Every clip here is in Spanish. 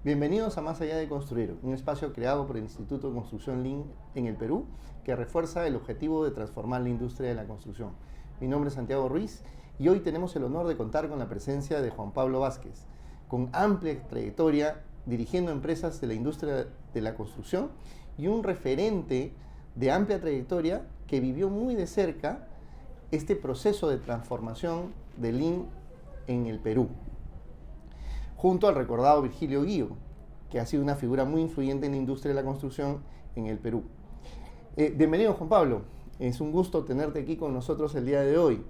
Bienvenidos a Más Allá de Construir, un espacio creado por el Instituto de Construcción Lean en el Perú que refuerza el objetivo de transformar la industria de la construcción. Mi nombre es Santiago Ruiz y hoy tenemos el honor de contar con la presencia de Juan Pablo Vázquez, con amplia trayectoria dirigiendo empresas de la industria de la construcción y un referente de amplia trayectoria que vivió muy de cerca este proceso de transformación de Lean en el Perú, junto al recordado Virgilio Guío, que ha sido una figura muy influyente en la industria de la construcción en el Perú. Bienvenido, Juan Pablo. Es un gusto tenerte aquí con nosotros el día de hoy.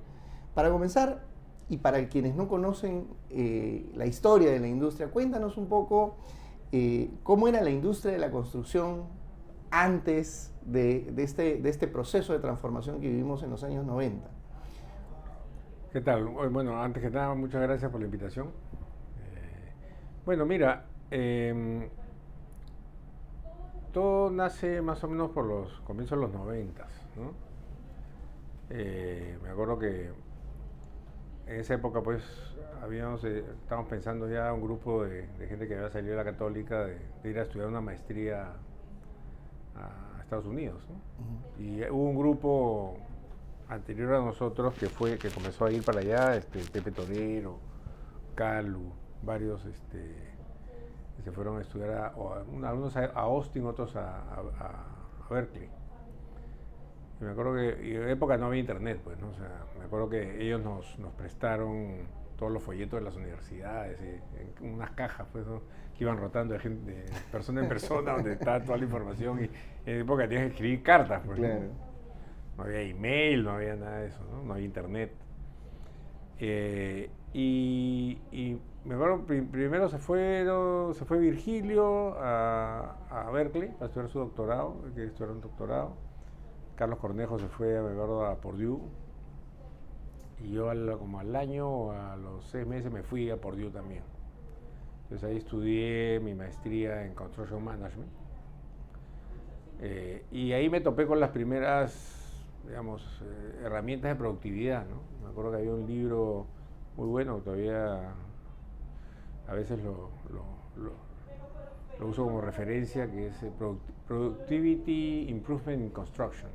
Para comenzar, y para quienes no conocen la historia de la industria, cuéntanos un poco cómo era la industria de la construcción antes de este proceso de transformación que vivimos en los años 90. ¿Qué tal? Bueno, antes que nada, muchas gracias por la invitación. Bueno, mira, todo nace más o menos por los comienzos de los 90, ¿no? Me acuerdo que en esa época pues estábamos pensando ya un grupo de gente que había salido de la Católica de ir a estudiar una maestría a Estados Unidos, ¿no? Y hubo un grupo anterior a nosotros que comenzó a ir para allá, Pepe Torero, Calu, varios que se fueron a estudiar, algunos a Austin, otros a Berkeley. Y me acuerdo que en época no había internet, pues, ¿no? O sea, me acuerdo que ellos nos prestaron todos los folletos de las universidades, en unas cajas, pues, ¿no? Que iban rotando de persona en persona, donde estaba toda la información. Y en época tenías que escribir cartas, pues, Claro. No había email, no había nada de eso, ¿no? No había internet. Y me acuerdo, primero se fue Virgilio a Berkeley para estudiar su doctorado, que estudiar un doctorado. Carlos Cornejo se fue, me acuerdo, a Purdue. Y yo como al año o a los 6 meses me fui a Purdue también. Entonces ahí estudié mi maestría en Construction Management. Y ahí me topé con las primeras, digamos, herramientas de productividad, ¿no? Me acuerdo que había un libro muy bueno, todavía a veces lo uso como referencia, que es Productivity Improvement in Construction,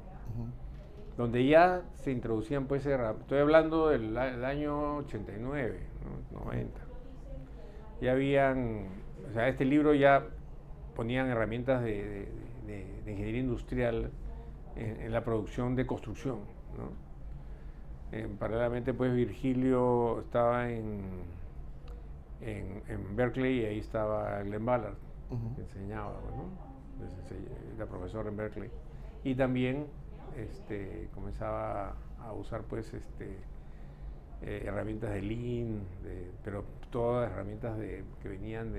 donde ya se introducían, pues, estoy hablando del año 89, ¿no? 90. Ya habían, o sea, este libro ya ponían herramientas de ingeniería industrial en la producción de construcción, ¿no? Paralelamente, pues, Virgilio estaba en Berkeley y ahí estaba Glenn Ballard, que enseñaba, ¿no? Era profesor en Berkeley. Y también comenzaba a usar, pues, herramientas de Lean, pero todas herramientas que venían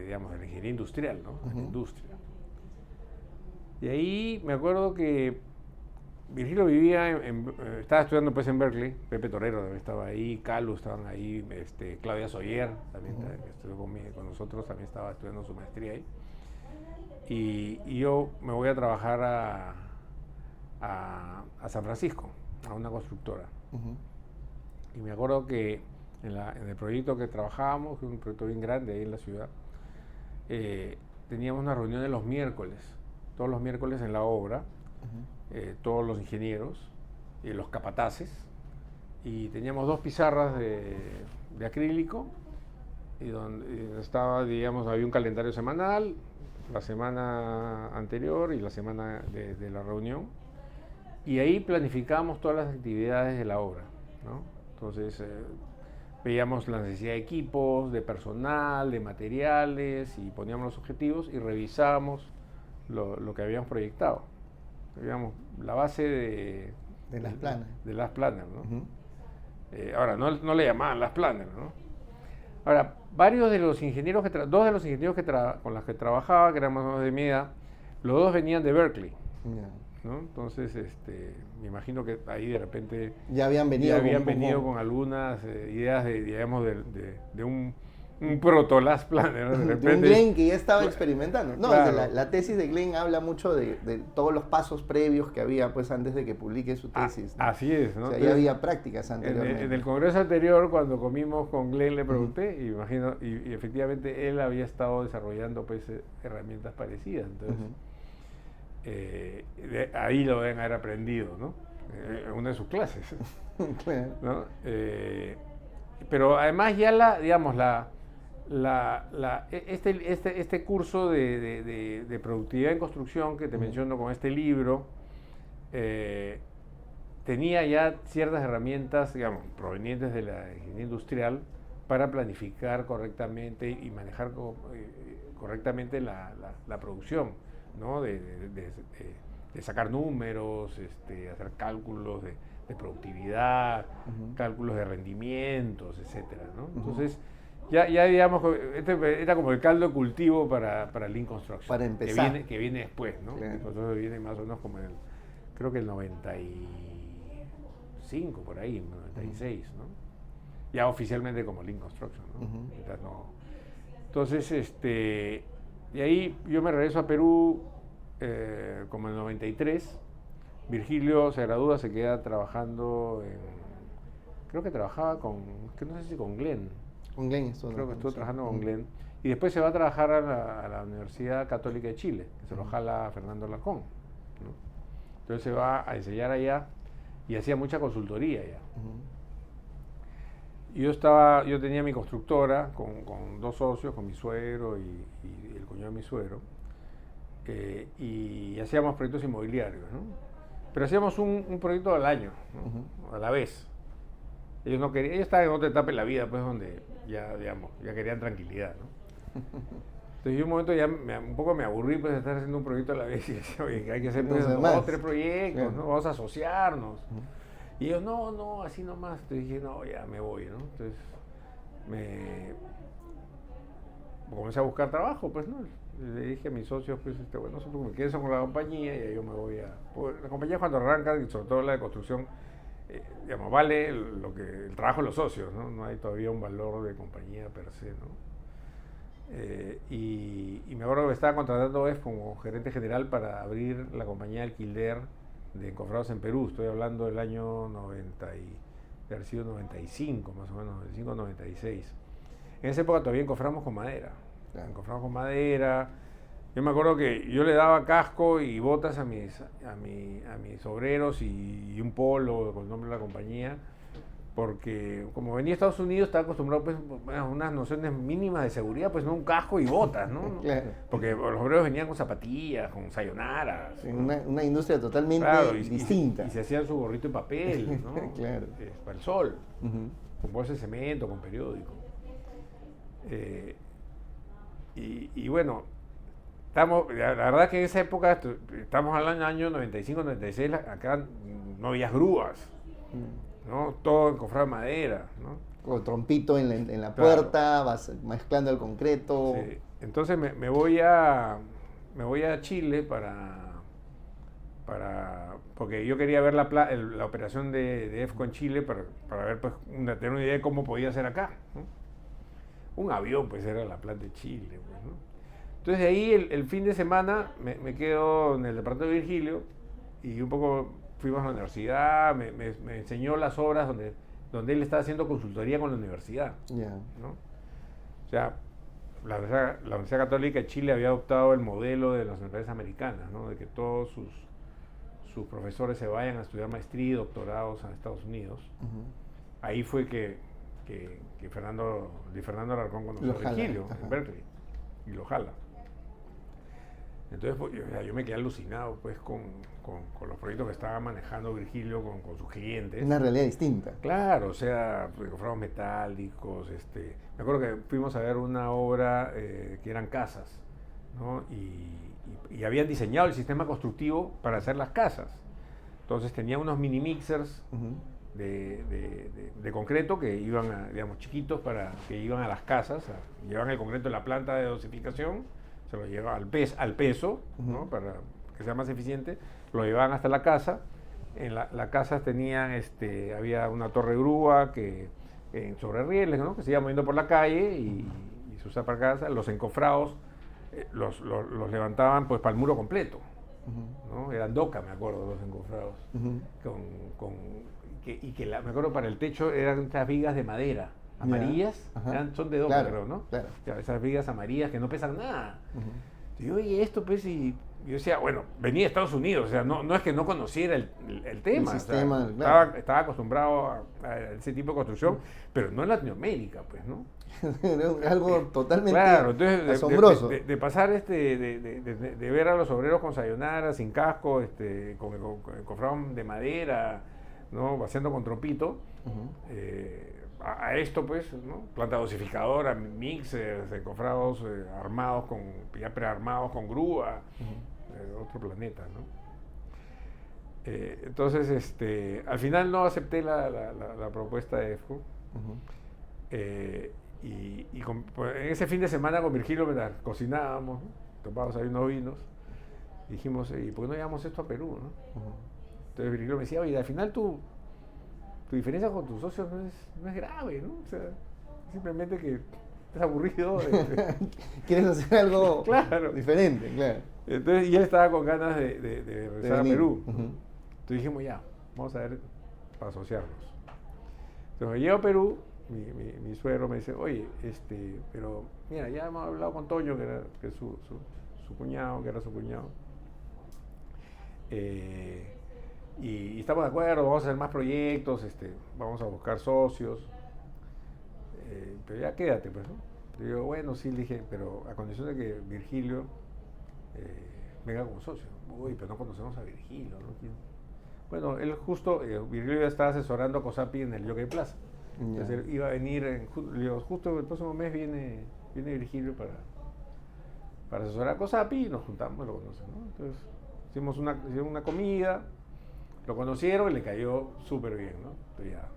digamos, de la ingeniería industrial, ¿no? De la industria. Y ahí me acuerdo que Virgilio vivía estaba estudiando, pues, en Berkeley. Pepe Torero también estaba ahí, Calu estaban ahí, Claudia Soyer también, que estudió con nosotros, también estaba estudiando su maestría ahí. Y yo me voy a trabajar a San Francisco, a una constructora. Y me acuerdo que en el proyecto que trabajábamos, que es un proyecto bien grande ahí en la ciudad, teníamos una reunión los miércoles, todos los miércoles en la obra, todos los ingenieros, los capataces, y teníamos 2 pizarras de acrílico, y donde estaba, digamos, había un calendario semanal, la semana anterior y la semana de la reunión, y ahí planificábamos todas las actividades de la obra, ¿no? Entonces veíamos la necesidad de equipos, de personal, de materiales, y poníamos los objetivos y revisábamos lo que habíamos proyectado. Digamos, la base de las planas. De las planas, ¿no? Ahora, no le llamaban las planas, ¿no? Ahora, varios de los ingenieros dos de los ingenieros con los que trabajaba, que eran más o menos de mi edad, los 2 venían de Berkeley, ¿no? Entonces, me imagino que ahí de repente ya habían venido con algunas ideas digamos, de un un proto Last Planner, de De un repente. Glenn que ya estaba experimentando. No, Claro. la tesis de Glenn habla mucho de todos los pasos previos que había pues antes de que publique su tesis, ¿no? Así es, ¿no? O sea, ya Entonces, había prácticas en anteriormente. el congreso anterior, cuando comimos con Glenn, le pregunté, y imagino, y efectivamente él había estado desarrollando pues herramientas parecidas. Entonces, ahí lo deben haber aprendido, ¿no? En una de sus clases, Claro. ¿no? Pero además ya digamos, este curso de productividad en construcción que te menciono con este libro, tenía ya ciertas herramientas, digamos, provenientes de la ingeniería industrial para planificar correctamente y manejar correctamente la producción, ¿no? De sacar números, hacer cálculos de productividad, cálculos de rendimientos, etcétera, ¿no? Entonces, ya digamos, era como el caldo de cultivo para Lean Construction. Para empezar. Que viene después, ¿no? Claro. Entonces viene más o menos como creo que el 95, por ahí, 96, ¿no? Ya oficialmente como Lean Construction, ¿no? Entonces, de ahí yo me regreso a Perú como en el 93. Virgilio se gradúa, se queda trabajando creo que trabajaba que no sé si con Glenn. Con Glenn Creo que estuvo trabajando con Glenn. Y después se va a trabajar a la Universidad Católica de Chile, que se lo jala Fernando Alarcón, ¿no? Entonces se va a enseñar allá y hacía mucha consultoría allá. Y yo tenía mi constructora con dos socios, con mi suegro y el cuñado de mi suegro, y hacíamos proyectos inmobiliarios, ¿no? Pero hacíamos un proyecto al año, ¿no? A la vez. Ellos estaban en otra etapa de la vida, pues, donde ya querían tranquilidad, ¿no? Entonces yo un momento ya un poco me aburrí pues de estar haciendo un proyecto a la vez y decía, oye, hay que hacer pues, 2 o 3 proyectos, ¿no? Vamos a asociarnos. Y ellos, no, así nomás. Entonces dije, no, ya me voy, ¿no? Entonces comencé a buscar trabajo, pues, ¿no? Le dije a mis socios, pues, bueno, nosotros me quedo con la compañía y ahí yo me voy la compañía cuando arranca, y sobre todo la de construcción, digamos, vale el trabajo de los socios, ¿no? No hay todavía un valor de compañía per se, ¿no? Y me acuerdo que me estaba contratando como gerente general para abrir la compañía de alquiler de encofrados en Perú. Estoy hablando del año 90 de haber sido 95, más o menos, 95, 96. En esa época todavía encoframos con madera. Encoframos con madera. Yo me acuerdo que yo le daba casco y botas a mis obreros y un polo con el nombre de la compañía, porque como venía a Estados Unidos estaba acostumbrado pues, a unas nociones mínimas de seguridad, pues no un casco y botas, ¿no? Claro. Porque los obreros venían con zapatillas, con sayonaras. Sí, una industria totalmente distinta. Y se hacían su gorrito de papel, ¿no? Claro. Para el sol, con bolsas de cemento, con periódico. Y bueno, la verdad que en esa época, estamos al año 95, 96, acá no había grúas, ¿no? Todo encofrado de madera, ¿no? Con trompito en la puerta, vas mezclando el concreto. Sí. Entonces me voy a Chile porque yo quería ver la operación de EFCO en Chile para ver, pues, tener una idea de cómo podía ser acá, ¿no? Un avión, pues, era la planta de Chile, pues, ¿no? Entonces de ahí el fin de semana me quedo en el departamento de Virgilio y un poco fuimos a la universidad, me enseñó las obras donde él estaba haciendo consultoría con la universidad, ¿no? O sea, la Universidad Católica de Chile había adoptado el modelo de las universidades americanas, ¿no? De que todos sus profesores se vayan a estudiar maestría y doctorados a Estados Unidos. Ahí fue que Fernando Alarcón conoció a Virgilio en Berkeley y lo jala. Entonces, pues, yo me quedé alucinado pues con los proyectos que estaba manejando Virgilio con sus clientes. Una realidad distinta. Claro, o sea, encofrados metálicos. Me acuerdo que fuimos a ver una obra que eran casas, ¿no? Y habían diseñado el sistema constructivo para hacer las casas. Entonces tenía unos mini mixers de concreto que iban, digamos, chiquitos que iban a las casas, llevaban el concreto en la planta de dosificación, se lo llevaban al peso, ¿no? Para que sea más eficiente, lo llevaban hasta la casa. En la casa tenían, había una torre grúa sobre rieles, ¿no? Que se iba moviendo por la calle y se usa para casa, los encofrados los levantaban pues para el muro completo, ¿no? Eran doca, me acuerdo, los encofrados, me acuerdo para el techo eran estas vigas de madera, amarillas, son de doca, creo, ¿no? Claro. Ya, esas vigas amarillas que no pesan nada. Y yo, oye, esto pues, y yo decía, bueno, venía de Estados Unidos, o sea, no es que no conociera el tema, el sistema, o sea, claro. estaba acostumbrado a ese tipo de construcción, pero no en Latinoamérica, pues, ¿no? Era algo totalmente claro, entonces, asombroso. De pasar de ver a los obreros con sayonara, sin casco, con encofrado de madera, ¿no? Vaciando con tropito, a esto, pues, ¿no? Planta dosificadora, mixers, encofrados armados, ya prearmados con grúa, otro planeta, ¿no? Entonces, al final no acepté la propuesta de EFCO. Pues, en ese fin de semana con Virgilio cocinábamos, ¿no? Tomábamos ahí unos vinos, dijimos, ¿y por qué no llevamos esto a Perú, no? Entonces Virgilio me decía, oye, al final tu diferencia con tus socios no es grave, ¿no? O sea, simplemente que estás aburrido. Quieres hacer algo claro. diferente, claro. Entonces, y él estaba con ganas de regresar a Perú. Uh-huh. Entonces dijimos, ya, vamos a ver para asociarnos. Entonces llego a Perú, mi suegro me dice, oye, pero mira, ya hemos hablado con Toño, que es su cuñado, que era su cuñado. Y estamos de acuerdo, vamos a hacer más proyectos, vamos a buscar socios. Pero ya quédate, pues, ¿no? Yo digo, bueno, sí, le dije, pero a condición de que Virgilio venga como socio. Uy, pero no conocemos a Virgilio, ¿no? Bueno, él justo, Virgilio ya estaba asesorando a COSAPI en el Jockey Plaza. Entonces él iba a venir, justo el próximo mes viene Virgilio para asesorar a COSAPI y nos juntamos, lo conocen, ¿no? Entonces hicimos una comida, lo conocieron y le cayó súper bien, ¿no? Entonces ya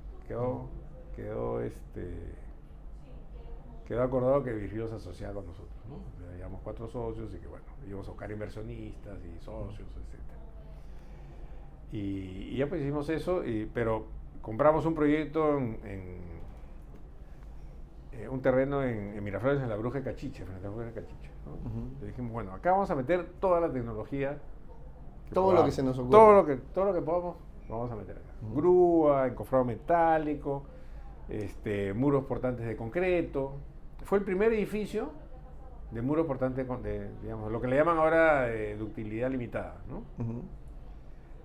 quedó acordado que Virgilio se asociaba con nosotros, ¿no? Le llevamos 4 socios y que bueno, íbamos a buscar inversionistas y socios, etc. Y ya pues hicimos eso, pero compramos un proyecto en un terreno en Miraflores, en la Bruja de Cachiche, frente a la Bruja de Cachiche, ¿no? Y dijimos, bueno, acá vamos a meter toda la tecnología. Todo lo que se nos ocurre. Todo lo que podamos, lo vamos a meter acá. Grúa, encofrado metálico, muros portantes de concreto. Fue el primer edificio de muros portantes, digamos, lo que le llaman ahora de utilidad limitada, ¿no?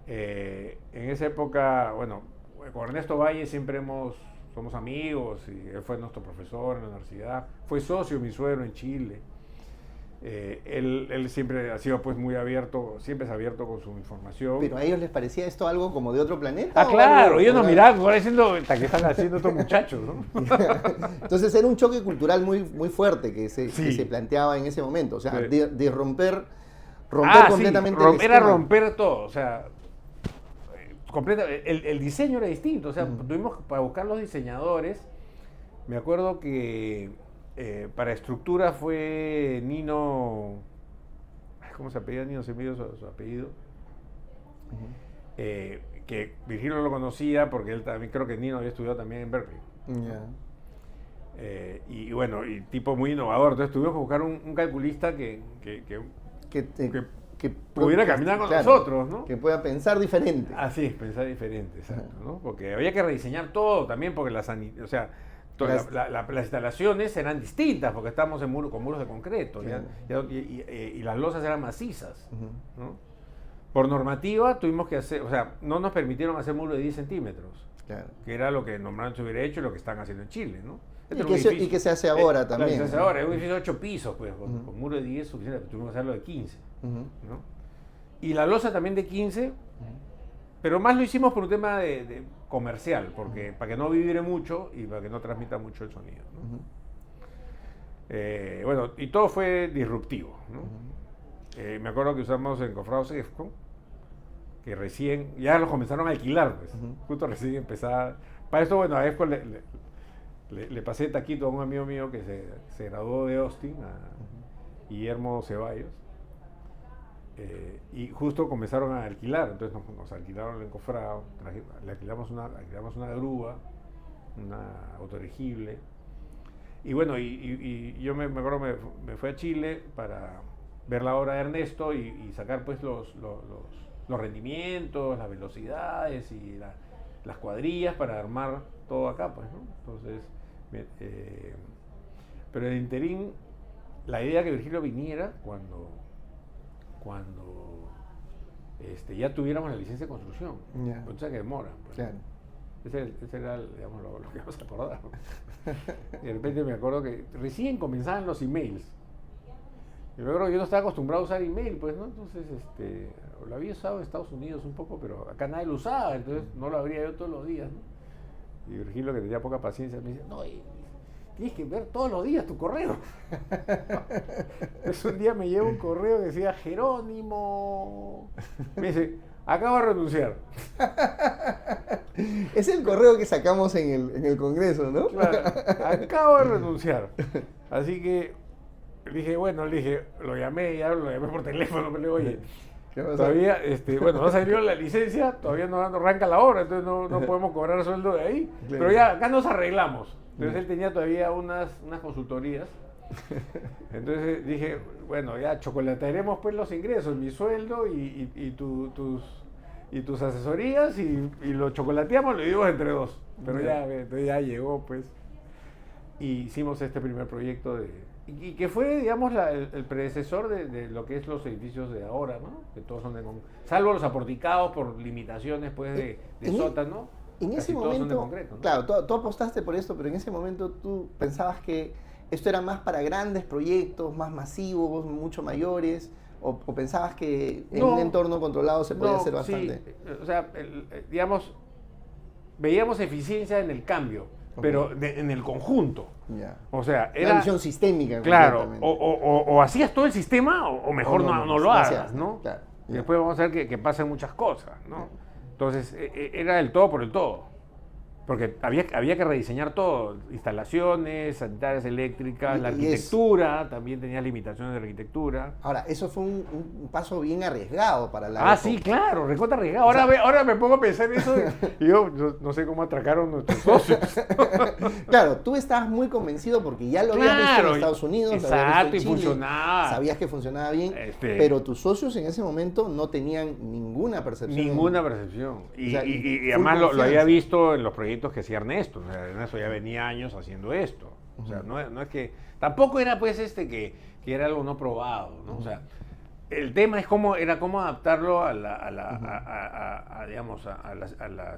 En esa época, bueno, con Ernesto Valle siempre somos amigos y él fue nuestro profesor en la universidad, fue socio de mi suegro en Chile. Él siempre ha sido pues muy abierto, siempre es abierto con su información. ¿Pero a ellos les parecía esto algo como de otro planeta? Ah, claro, ellos nos miraban ahora diciendo, ¿qué están haciendo estos muchachos, no? Entonces era un choque cultural muy, muy fuerte que se planteaba en ese momento, o sea, de romper completamente el esquema. Era romper todo, o sea, el diseño era distinto, o sea, tuvimos para buscar los diseñadores. Me acuerdo que para estructura fue Nino, ¿cómo se apellida? Nino se me dio su apellido. Que Virgilio lo conocía porque él también, creo que Nino había estudiado también en Berkeley. Y bueno, y tipo muy innovador. Entonces tuvimos que buscar un calculista que pudiera caminar con nosotros, ¿no? Que pueda pensar diferente. Así es, pensar diferente, exacto, ¿no? Porque había que rediseñar todo también, porque las instalaciones eran distintas, porque estábamos con muros de concreto, claro. Y las losas eran macizas, ¿no? Por normativa tuvimos que hacer, o sea, no nos permitieron hacer muros de 10 centímetros, claro, que era lo que normalmente se hubiera hecho y lo que están haciendo en Chile, ¿no? Y que se hace ahora también. Claro, se hace ahora, es un edificio de 8 pisos, pues, con muro de 10 suficiente, tuvimos que hacerlo de 15, ¿no? Y la losa también de 15, pero más lo hicimos por un tema de comercial, porque para que no vibre mucho y para que no transmita mucho el sonido, ¿no? Bueno, y todo fue disruptivo, ¿no? Me acuerdo que usamos encofrados EFCO, que recién, ya los comenzaron a alquilar, pues, justo recién empezaba. Para esto, bueno, a EFCO le pasé taquito a un amigo mío que se graduó de Austin, a Guillermo Ceballos, y justo comenzaron a alquilar, entonces nos alquilaron el encofrado, le alquilamos una grúa, una autoerigible, Y bueno, y yo me acuerdo, me fui a Chile para ver la obra de Ernesto y sacar pues los rendimientos, las velocidades y las cuadrillas para armar todo acá, pues, ¿no? Entonces, pero el interín, la idea que Virgilio viniera cuando ya tuviéramos la licencia de construcción, o sea que demora. Pues, claro. Ese era digamos, lo que nos acordaba. Y de repente me acuerdo que recién comenzaban los emails. Y me acuerdo que yo no estaba acostumbrado a usar email, pues, ¿no? Entonces, lo había usado en Estados Unidos un poco, pero acá nadie lo usaba, entonces no lo abría yo todos los días, ¿no? Y Virgilio, que tenía poca paciencia, me dice, no, tienes que ver todos los días tu correo. Entonces un día me lleva un correo que decía, Jerónimo. Me dice, acabo de renunciar. Es el correo que sacamos en el Congreso, ¿no? Claro, acabo de renunciar. Así que le dije, lo llamé por teléfono, me le digo, oye, todavía, bueno, no salió la licencia, todavía no arranca la obra, entonces no podemos cobrar sueldo de ahí, claro. Pero ya acá nos arreglamos. Entonces él tenía todavía unas consultorías. Entonces dije, bueno, ya chocolatearemos pues los ingresos, mi sueldo y tus asesorías y lo chocolateamos, lo dividimos entre dos. Pero ya llegó pues. Y hicimos este primer proyecto y que fue, digamos, el predecesor de lo que es los edificios de ahora, ¿no? Que todos son salvo los aporticados por limitaciones pues de sótano. En ese momento, concreto, ¿no? Claro, tú apostaste por esto, pero en ese momento tú pensabas que esto era más para grandes proyectos, más masivos, mucho mayores, o pensabas que en un entorno controlado se podía hacer bastante. Sí. O sea, digamos, veíamos eficiencia en el cambio, pero en el conjunto. Ya. O sea, era una visión sistémica. Claro, o hacías todo el sistema o mejor no lo hagas, ¿no? Claro, y después vamos a ver que pasen muchas cosas, ¿no? Entonces, era el todo por el todo. Porque había que rediseñar todo, instalaciones, sanitarias eléctricas, la arquitectura, también tenía limitaciones de arquitectura. Ahora, eso fue un paso bien arriesgado para la época. Sí, claro, recontra arriesgado. Ahora me pongo a pensar eso y yo no sé cómo atracaron nuestros socios. Claro, tú estabas muy convencido porque ya lo habías visto en Estados Unidos, exacto, lo habías visto en Chile, funcionaba. Sabías que funcionaba bien, pero tus socios en ese momento no tenían ninguna percepción. Ninguna percepción. Y además lo había visto en los proyectos que hacía Ernesto. O sea, Ernesto ya venía años haciendo esto. O sea, no es que... Tampoco era pues que era algo no probado, ¿no? O sea, el tema es cómo adaptarlo a la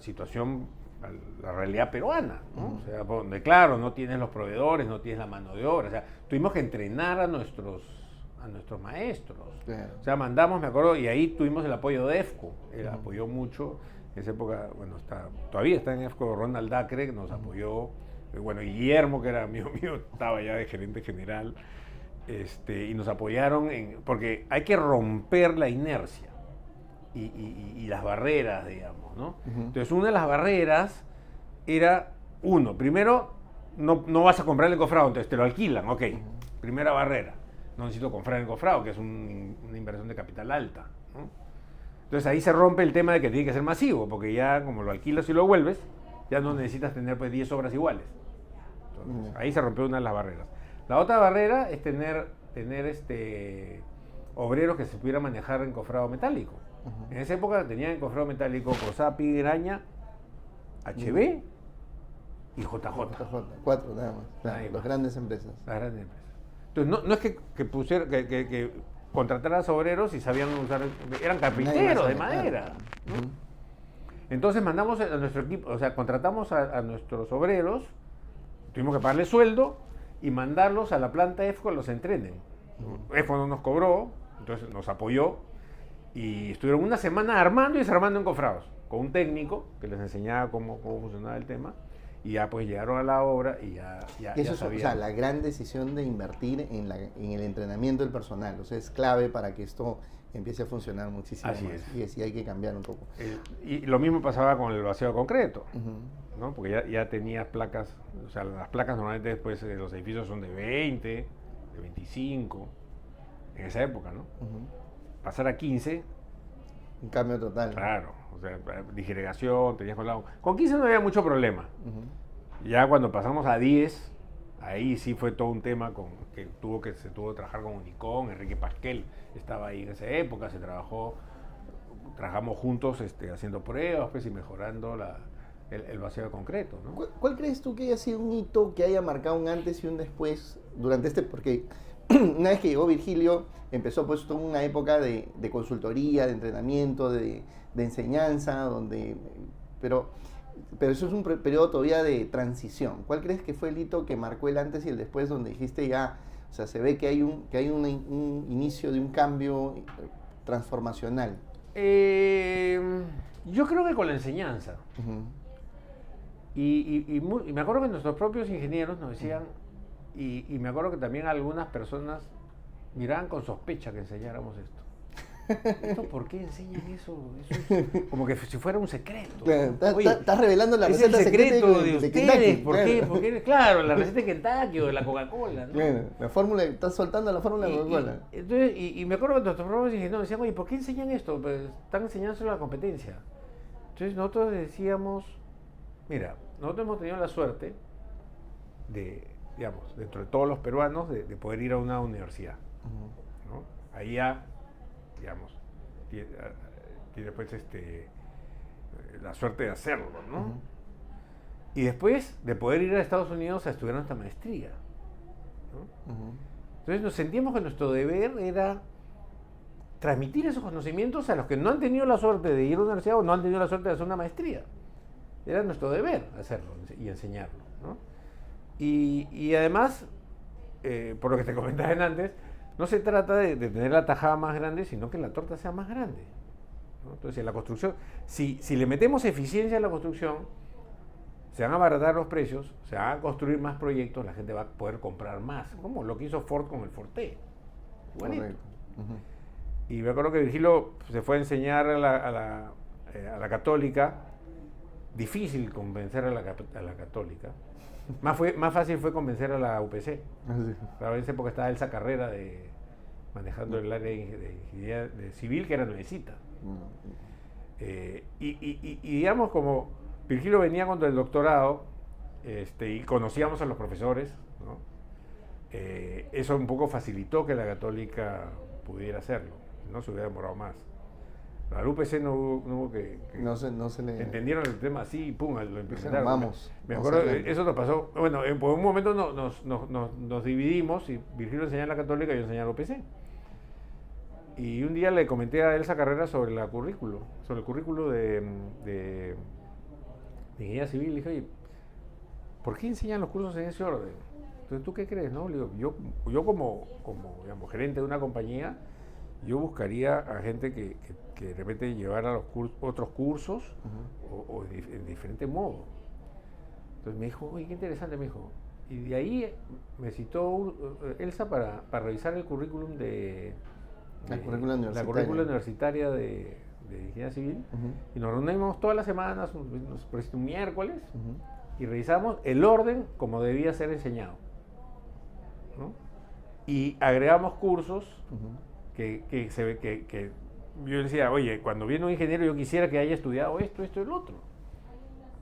situación, a la realidad peruana, ¿no? O sea, donde claro, no tienes los proveedores, no tienes la mano de obra. O sea, tuvimos que entrenar a nuestros maestros. Claro. O sea, mandamos, me acuerdo, y ahí tuvimos el apoyo de EFCO. Él apoyó mucho. En esa época, bueno, todavía está en EFCO Ronald Dacre, que nos apoyó. Bueno, Guillermo, que era amigo mío, estaba ya de gerente general. Y nos apoyaron porque hay que romper la inercia y las barreras, digamos, ¿no? Entonces, una de las barreras era, primero, no vas a comprar el encofrado, entonces te lo alquilan, ok. Primera barrera, no necesito comprar el encofrado, que es una inversión de capital alta, ¿no? Entonces ahí se rompe el tema de que tiene que ser masivo, porque ya como lo alquilas y lo vuelves, ya no necesitas tener pues 10 obras iguales. Entonces, ahí se rompió una de las barreras. La otra barrera es tener obreros que se pudieran manejar encofrado metálico. En esa época tenían encofrado metálico Cosapi, Graña, HB y JJ. 4 nada más. Claro, las grandes empresas. Las grandes empresas. Entonces no es que contrataras obreros y sabían usar, eran carpinteros de madera, ¿no? Entonces mandamos a nuestro equipo, o sea, contratamos a nuestros obreros, tuvimos que pagarles sueldo y mandarlos a la planta EFCO a los entrenen. EFCO no nos cobró, entonces nos apoyó y estuvieron una semana armando y desarmando encofrados con un técnico que les enseñaba cómo funcionaba el tema. Y ya pues llegaron a la obra y ya eso sabían. O sea, la gran decisión de invertir en el entrenamiento del personal. O sea, es clave para que esto empiece a funcionar muchísimo Así más. es. Y así hay que cambiar un poco. Y lo mismo pasaba con el vaciado de concreto, ¿no? Porque ya tenías placas, o sea, las placas normalmente después los edificios son de 20, de 25, en esa época, ¿no? Pasar a 15. Un cambio total. Claro, o sea, disgregación, tenías con 15 no había mucho problema. Ya cuando pasamos a 10, Ahí sí fue todo un tema que se tuvo que trabajar con Unicom. Enrique Pasquel estaba ahí en esa época, trabajamos juntos haciendo pruebas pues, y mejorando el vacío de concreto, ¿no? ¿Cuál crees tú que haya sido un hito que haya marcado un antes y un después durante porque una vez que llegó Virgilio empezó pues toda una época de consultoría, de entrenamiento, de enseñanza, pero eso es un periodo todavía de transición. ¿Cuál crees que fue el hito que marcó el antes y el después donde dijiste ya, o sea, se ve que hay un inicio de un cambio transformacional? Yo creo que con la enseñanza. Uh-huh. Y me acuerdo que nuestros propios ingenieros nos decían, y me acuerdo que también algunas personas miraban con sospecha que enseñáramos esto. ¿Esto por qué enseñan eso? Eso es como que si fuera un secreto. Estás revelando la receta secreto de ustedes. Kentucky, ¿Por qué? Claro, la receta de Kentucky o de la Coca-Cola, ¿no? Claro, la fórmula, estás soltando la fórmula de Coca-Cola. Y me acuerdo que nuestros propios ingenieros decían, oye, ¿por qué enseñan esto? Pues están enseñándoselo a la competencia. Entonces nosotros decíamos, mira, nosotros hemos tenido la suerte de, digamos, dentro de todos los peruanos, de poder ir a una universidad, ¿no? Ahí ya, digamos, tiene pues la suerte de hacerlo, ¿no? Uh-huh. Y después de poder ir a Estados Unidos a estudiar nuestra maestría, ¿no? Uh-huh. Entonces nos sentíamos que nuestro deber era transmitir esos conocimientos a los que no han tenido la suerte de ir a una universidad o no han tenido la suerte de hacer una maestría. Era nuestro deber hacerlo y enseñarlo, ¿no? Y además, por lo que te comentaban antes, no se trata de tener la tajada más grande, sino que la torta sea más grande, ¿no? Entonces, en la construcción, si le metemos eficiencia a la construcción, se van a abaratar los precios, se van a construir más proyectos, la gente va a poder comprar más, como lo que hizo Ford con el Forte. Correcto. Uh-huh. Y me acuerdo que Virgilio se fue a enseñar a la Católica. Difícil convencer a la Católica. Más fácil fue convencer a la UPC. Sí. En esa época estaba Elsa Carrera manejando el área de ingeniería civil, que era nuevecita. Y digamos, como Virgilio venía con el doctorado y conocíamos a los profesores, ¿no? Eso un poco facilitó que la Católica pudiera hacerlo, no se hubiera demorado más. A la UPC no hubo que no se le entendieron el tema así y pum, lo implementaron. Vamos. Me acuerdo, eso nos pasó. Bueno, por un momento nos dividimos y Virgilio enseñaba en la Católica y yo enseñaba en la UPC. Y un día le comenté a Elsa Carrera sobre el currículo de ingeniería civil. Le dije, oye, ¿por qué enseñan los cursos en ese orden? Entonces, ¿tú qué crees? No? Le digo, yo como digamos, gerente de una compañía, yo buscaría a gente que de repente llevara otros cursos uh-huh. o en diferente modo. Entonces me dijo, oye, qué interesante, me dijo. Y de ahí me citó Elsa para revisar el currículum la currícula universitaria de ingeniería civil. Uh-huh. Y nos reunimos todas las semanas, un miércoles, uh-huh. y revisamos el orden como debía ser enseñado, ¿no? Y agregamos cursos uh-huh. que se ve que yo decía, oye, cuando viene un ingeniero yo quisiera que haya estudiado esto y el otro,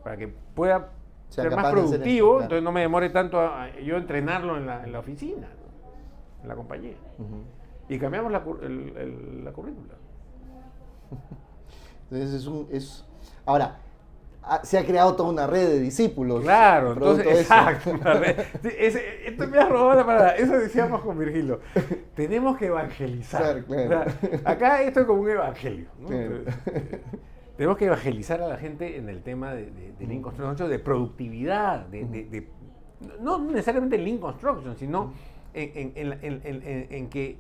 para que pueda ser más productivo, claro. Entonces no me demore tanto yo entrenarlo en la oficina, ¿no? En la compañía. Uh-huh. Y cambiamos la currícula. Entonces ahora, se ha creado toda una red de discípulos. Claro, entonces, exacto. Esto me ha robado la palabra. Eso decíamos con Virgilio. Tenemos que evangelizar. Claro. O sea, acá esto es como un evangelio, ¿no? Claro. Tenemos que evangelizar a la gente en el tema de Lean Construction, de productividad, no necesariamente Lean Construction, sino en que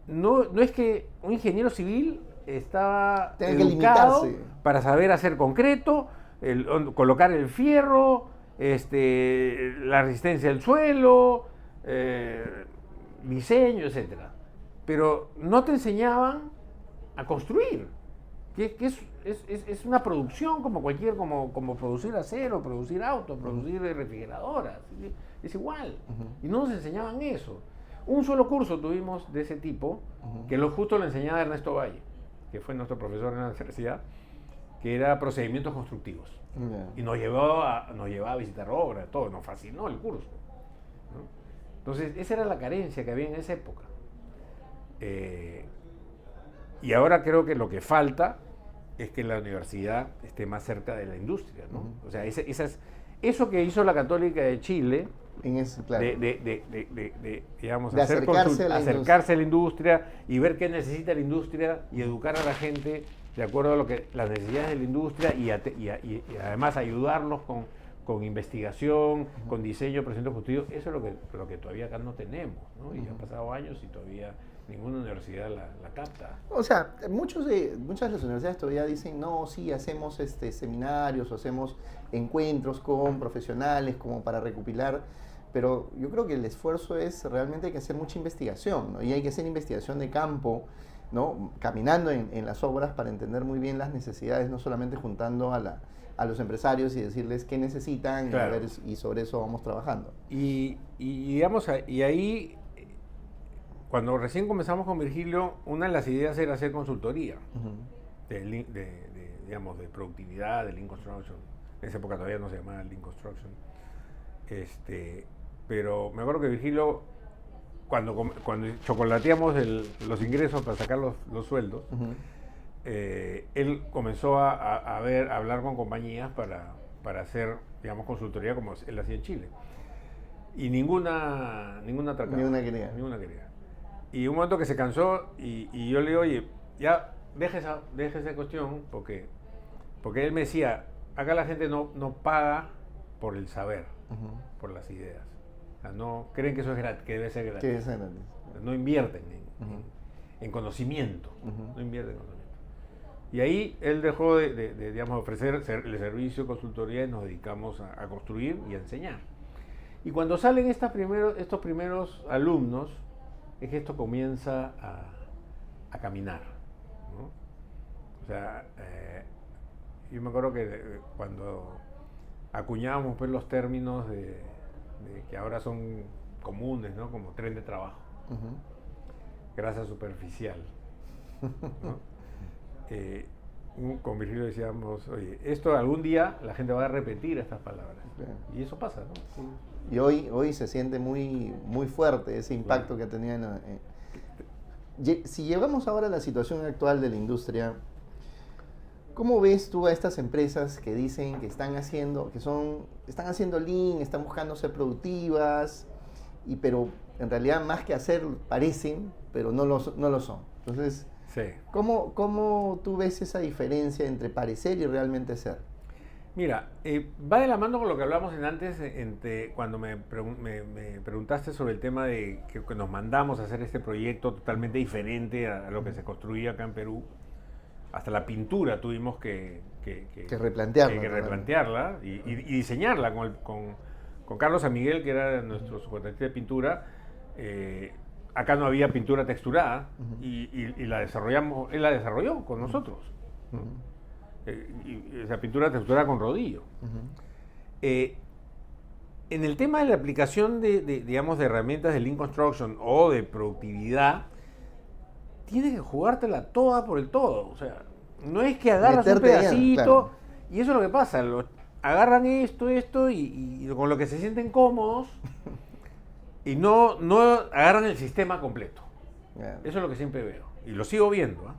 no es que un ingeniero civil está educado para saber hacer concreto, colocar el fierro, la resistencia del suelo, diseño, etcétera. Pero no te enseñaban a construir, que es una producción como como producir acero, producir autos, producir refrigeradoras, es igual. Uh-huh. Y no nos enseñaban eso. Un solo curso tuvimos de ese tipo, uh-huh. que justo lo enseñaba Ernesto Valle, que fue nuestro profesor en la universidad, que era procedimientos constructivos. Yeah. Y nos llevaba a visitar obras, todo, nos fascinó el curso. Entonces, esa era la carencia que había en esa época. Y ahora creo que lo que falta es que la universidad esté más cerca de la industria, ¿no? O sea, eso que hizo la Católica de Chile, claro. digamos, de acercarse a la industria y ver qué necesita la industria y educar a la gente de acuerdo a las necesidades de la industria y además ayudarlos con investigación, con diseño, procesos construidos. Eso es lo que todavía acá no tenemos, ¿no? Y han pasado años y todavía ninguna universidad la capta. O sea, muchas de las universidades todavía dicen, no, sí, hacemos seminarios o hacemos encuentros con profesionales como para recopilar, pero yo creo que el esfuerzo es realmente hay que hacer mucha investigación, ¿no? Y hay que hacer investigación de campo, ¿no? Caminando en las obras para entender muy bien las necesidades, no solamente juntando a los empresarios y decirles qué necesitan, claro. y sobre eso vamos trabajando. Y digamos, y ahí, cuando recién comenzamos con Virgilio, una de las ideas era hacer consultoría digamos, de productividad, de Lean Construction. En esa época todavía no se llamaba Lean Construction. Pero me acuerdo que Virgilio, cuando chocolateamos los ingresos para sacar los sueldos, él comenzó a hablar con compañías para hacer, digamos, consultoría como él hacía en Chile. Y ninguna atracaba. Ninguna quería. Y un momento que se cansó y yo le digo, oye, ya deja esa cuestión, porque él me decía, acá la gente no paga por el saber, por las ideas. O sea, no creen que eso es gratis, que debe ser gratis. No invierten en conocimiento, no invierten en conocimiento. Y ahí él dejó de digamos, ofrecer el servicio de consultoría y nos dedicamos a construir y a enseñar. Y cuando salen estos primeros alumnos, es que esto comienza a caminar, ¿no? O sea, yo me acuerdo que cuando acuñábamos pues, los términos de que ahora son comunes, ¿no? Como tren de trabajo, grasa superficial, ¿no? Con Virgilio decíamos, oye, esto algún día la gente va a repetir estas palabras. Y eso pasa, ¿no? Sí. Y hoy se siente muy, muy fuerte ese impacto que ha tenido. Si llevamos ahora a la situación actual de la industria, ¿cómo ves tú a estas empresas que dicen que están haciendo Lean, están buscando ser productivas, pero en realidad más que hacer parecen, pero no lo son? Entonces, sí. ¿Cómo tú ves esa diferencia entre parecer y realmente ser? Mira, va de la mano con lo que hablamos antes, cuando me preguntaste sobre el tema de que nos mandamos a hacer este proyecto totalmente diferente a lo que se construía acá en Perú. Hasta la pintura tuvimos que replantearla y diseñarla con Carlos San Miguel, que era nuestro subcontratista de pintura. Acá no había pintura texturada y él la desarrolló con nosotros. Esa pintura texturada con rodillo. En el tema de la aplicación digamos, de herramientas de Lean Construction o de productividad, tienes que jugártela toda por el todo. O sea, no es que agarras un pedacito, claro. Y eso es lo que pasa. Agarran esto y con lo que se sienten cómodos y no agarran el sistema completo. Yeah. Eso es lo que siempre veo. Y lo sigo viendo,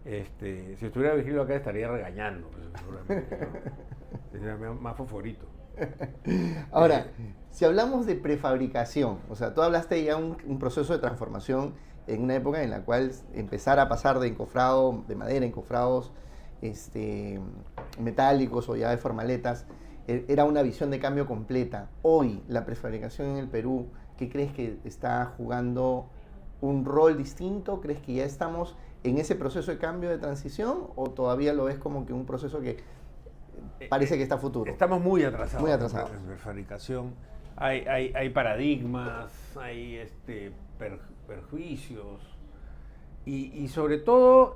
¿eh? Si estuviera Virgilio acá estaría regañando, pues, seguramente, ¿no? Sería más favorito. Ahora, si hablamos de prefabricación, o sea, tú hablaste ya un proceso de transformación en una época en la cual empezar a pasar de encofrado, de madera, encofrados metálicos o ya de formaletas, era una visión de cambio completa. Hoy, la prefabricación en el Perú, ¿qué crees que está jugando un rol distinto? ¿Crees que ya estamos en ese proceso de cambio de transición o todavía lo ves como que un proceso que parece que está a futuro? Estamos muy atrasados. Muy atrasados. En prefabricación. Hay paradigmas, hay perjuicios y sobre todo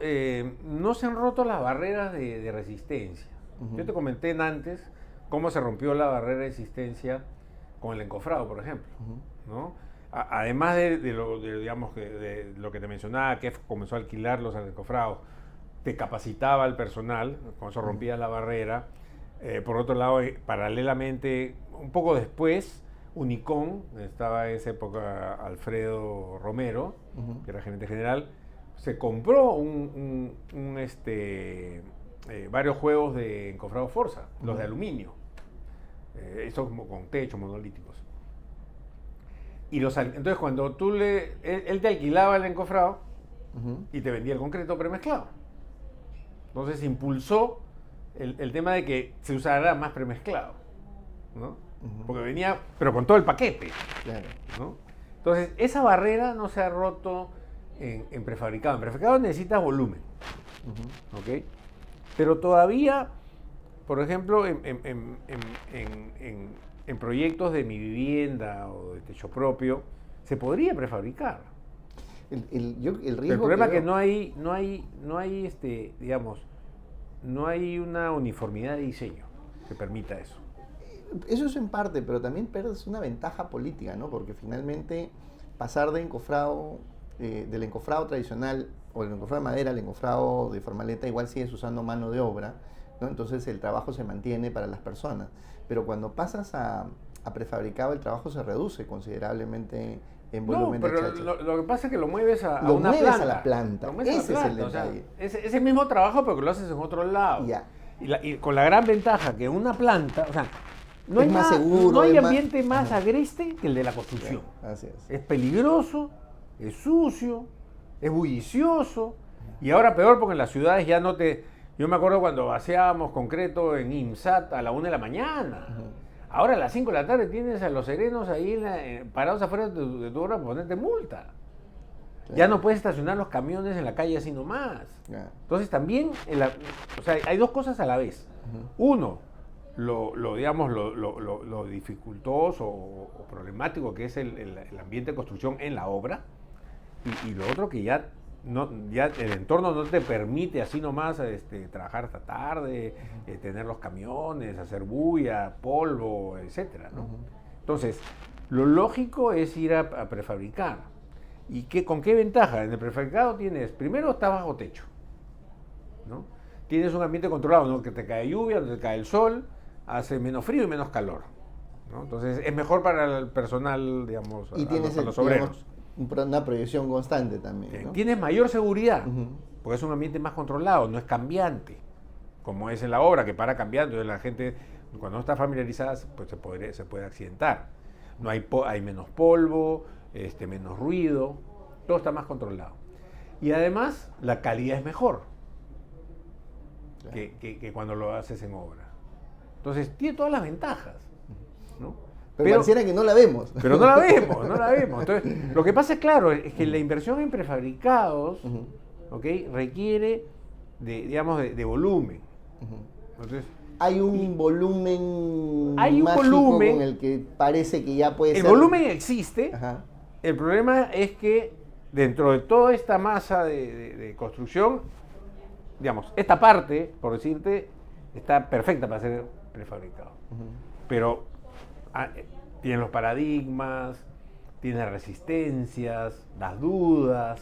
no se han roto las barreras de resistencia. Yo te comenté antes cómo se rompió la barrera de resistencia con el encofrado, por ejemplo, ¿no? Además de lo que te mencionaba, que comenzó a alquilar los encofrados, te capacitaba al personal, con eso rompías la barrera. Por otro lado, paralelamente, un poco después, Unicom, estaba en esa época Alfredo Romero, que era gerente general, se compró varios juegos de encofrado Forza, los de aluminio, estos como con techo, monolíticos. Entonces cuando él te alquilaba el encofrado y te vendía el concreto premezclado. Entonces impulsó el tema de que se usara más premezclado, ¿no? Porque venía, pero con todo el paquete, Claro. ¿no? Entonces esa barrera no se ha roto en prefabricado. En prefabricado necesitas volumen, ¿ok? Pero todavía, por ejemplo, en proyectos de mi vivienda o de techo propio, se podría prefabricar. El riesgo El problema es que veo- no hay digamos, no hay una uniformidad de diseño que permita eso. Eso es en parte, pero también pierdes una ventaja política, ¿no? Porque finalmente pasar de encofrado, del encofrado tradicional o el encofrado de madera al encofrado de formaleta, igual sigues usando mano de obra, ¿no? Entonces el trabajo se mantiene para las personas. Pero cuando pasas a prefabricado, el trabajo se reduce considerablemente en volumen No, de pero chacha. lo que pasa es que lo mueves a Lo una mueves planta. a la planta. Lo mueves a la Ese es el planta, o sea, detalle. es el mismo trabajo, pero que lo haces en otro lado. Ya. Y con la gran ventaja que una planta, o sea, no Es hay más nada- seguro, no hay es más- ambiente más Ajá. agreste que el de la construcción. Así es. Es peligroso, es sucio, es bullicioso, y ahora peor porque en las ciudades ya no te... Yo me acuerdo cuando vaciábamos concreto en IMSAT a la 1 de la mañana. Ahora a las 5 de la tarde tienes a los serenos ahí parados afuera de tu obra para ponerte multa. Claro. Ya no puedes estacionar los camiones en la calle así nomás. Ya. Entonces también, o sea, hay dos cosas a la vez. Uno, lo dificultoso o problemático que es el ambiente de construcción en la obra, y lo otro que ya el entorno no te permite así nomás trabajar hasta tarde, tener los camiones, hacer bulla, polvo, etcétera, ¿no? Entonces, lo lógico es ir a prefabricar. ¿Y con qué ventaja? En el prefabricado primero está bajo techo, ¿no? Tienes un ambiente controlado, no que te cae lluvia, no te cae el sol, hace menos frío y menos calor, ¿no? Entonces es mejor para el personal, digamos, Y tienes los obreros. una proyección constante también, ¿no? Tienes mayor seguridad, Ujú. porque es un ambiente más controlado, no es cambiante, como es en la obra, que para cambiando, entonces la gente, cuando no está familiarizada, pues se puede accidentar. No hay menos polvo, menos ruido, todo está más controlado. Y además, la calidad es mejor Claro. que cuando lo haces en obra. Entonces, tiene todas las ventajas, ¿no? Pero pareciera que no la vemos. Pero no la vemos, no la vemos. Entonces, lo que pasa es claro, es que la inversión en prefabricados, Ujú. ¿ok?, requiere de volumen. Ujú. Entonces, Hay un volumen Hay un mágico volumen. con el que parece que ya puede el ser. volumen existe. Ajá. El problema es que dentro de toda esta masa de construcción, digamos, esta parte, por decirte, está perfecta para ser prefabricado. Ujú. Pero tiene los paradigmas, tiene resistencias, las dudas,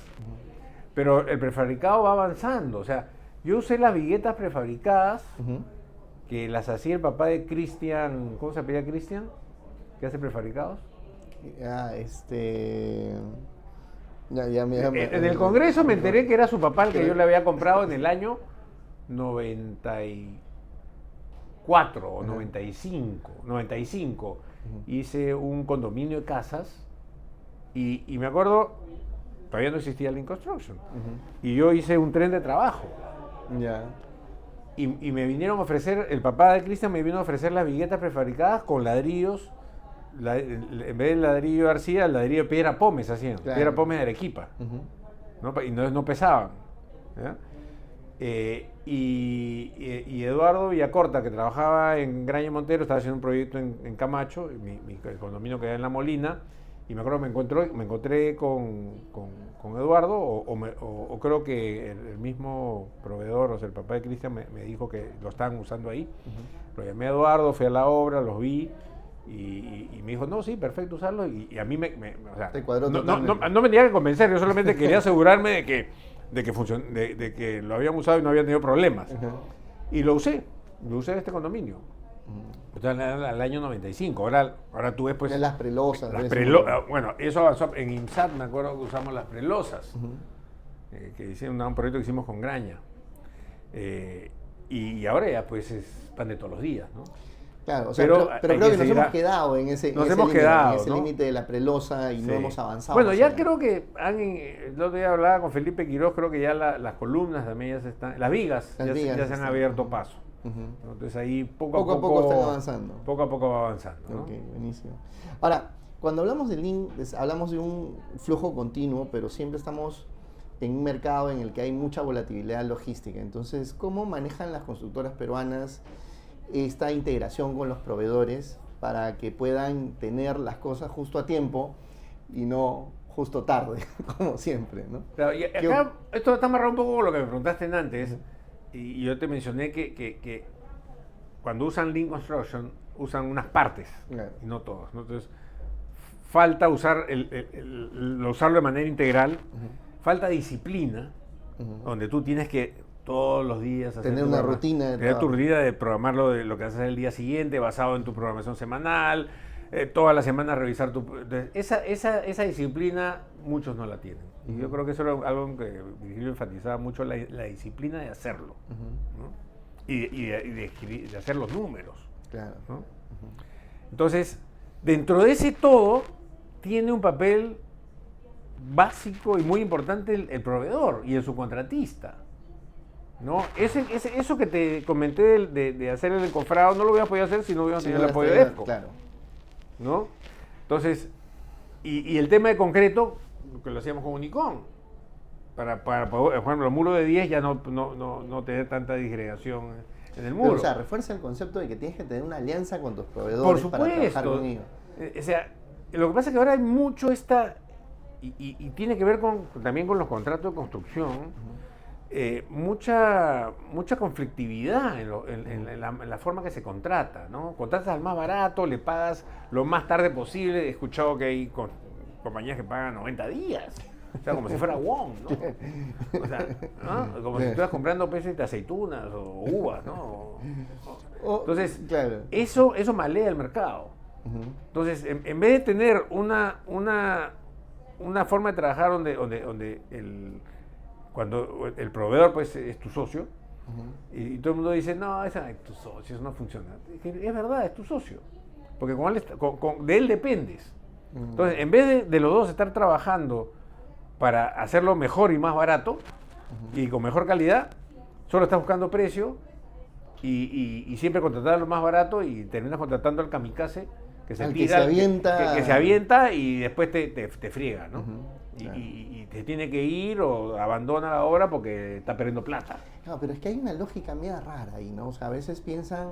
pero el prefabricado va avanzando. O sea, yo usé las viguetas prefabricadas Ujú. que las hacía el papá de Cristian, ¿cómo se apellida Cristian? ¿Que hace prefabricados? Ah, Ya, En el Congreso me enteré que era su papá el que yo le había comprado en el año 94 o 95. Hice un condominio de casas y me acuerdo, todavía no existía Link Construction. Y yo hice un tren de trabajo. Ya. Y me vinieron a ofrecer, el papá de Cristian me vino a ofrecer las viguetas prefabricadas con ladrillos, en vez de ladrillo de arcilla, el ladrillo de piedra pómez hacían, Claro. piedra pómez de Arequipa, Ujú. ¿no? Y no pesaban. ¿Ya? Y Eduardo Villacorta, que trabajaba en Graña Montero, estaba haciendo un proyecto en Camacho, el condominio que era en La Molina, y me acuerdo me encontré con Eduardo, o creo que el mismo proveedor, o sea, el papá de Cristian, me dijo que lo estaban usando ahí. Lo llamé a Eduardo, fui a la obra, los vi, y me dijo, no, sí, perfecto usarlo, y a mí o sea, Te cuadró no totalmente. me tenía que convencer, yo solamente quería asegurarme de que de que lo habían usado y no habían tenido problemas. Ajá. Y lo usé en este condominio. Al año 95. Ahora tú ves pues... Las prelosas. Bueno, eso avanzó. En IMSAT me acuerdo que usamos las prelosas, que hicieron un proyecto que hicimos con Graña. Y ahora ya pues es pan de todos los días, ¿no? Claro, o sea, pero creo que nos hemos quedado en ese límite de la prelosa y no hemos avanzado. Bueno, ya creo que el otro día hablaba con Felipe Quiroz, creo que ya las columnas también ya se están, las vigas ya se han abierto paso. Entonces ahí poco a poco están avanzando. Poco a poco va avanzando, ¿no? Ok, buenísimo. Ahora, cuando hablamos de Lean, hablamos de un flujo continuo, pero siempre estamos en un mercado en el que hay mucha volatilidad logística. Entonces, ¿cómo manejan las constructoras peruanas esta integración con los proveedores para que puedan tener las cosas justo a tiempo y no justo tarde, como siempre, ¿no? Claro, y acá esto está amarrado un poco con lo que me preguntaste antes, y yo te mencioné que cuando usan Lean Construction usan unas partes, y no todas, ¿no? Entonces, falta usarlo de manera integral, falta disciplina, donde tú tienes que todos los días tener una rutina tener tu rutina de programarlo de lo que haces el día siguiente basado en tu programación semanal, toda la semana revisar esa disciplina muchos no la tienen, y yo creo que eso era algo que Virgilio enfatizaba mucho, la disciplina de hacerlo, ¿no? y de hacer los números, claro, ¿no? Entonces dentro de ese todo tiene un papel básico y muy importante el proveedor y el subcontratista, ¿no? Eso que te comenté de hacer el encofrado no lo voy a poder hacer si no voy a tener el apoyo de EFCO. Claro. ¿No? Entonces, y el tema de concreto, que lo hacíamos con Unicom, para poder, por ejemplo, el muro de 10 ya no tener tanta disgregación en el muro. Pero, o sea, refuerza el concepto de que tienes que tener una alianza con tus proveedores. Por supuesto, para trabajar con ellos. O sea, lo que pasa es que ahora hay mucho y tiene que ver también con los contratos de construcción, mucha conflictividad en la forma que se contrata, ¿no? Contratas al más barato, le pagas lo más tarde posible. He escuchado que hay compañías que pagan 90 días, o sea, como si fuera WOM, ¿no? O sea, ¿no? Como si estuvieras comprando peces de aceitunas o uvas, ¿no? Entonces, claro, eso malea el mercado. Entonces, en vez de tener una forma de trabajar donde cuando el proveedor pues es tu socio, y todo el mundo dice, no, es tu socio, eso no funciona. Es verdad, es tu socio, porque de él dependes. Entonces, en vez de los dos estar trabajando para hacerlo mejor y más barato, y con mejor calidad, solo estás buscando precio, y siempre contratar lo más barato, y terminas contratando al kamikaze, que se avienta y después te friega, ¿no? Claro. Y te tiene que ir o abandona la obra porque está perdiendo plata. No, pero es que hay una lógica media rara ahí, ¿no? O sea, a veces piensan,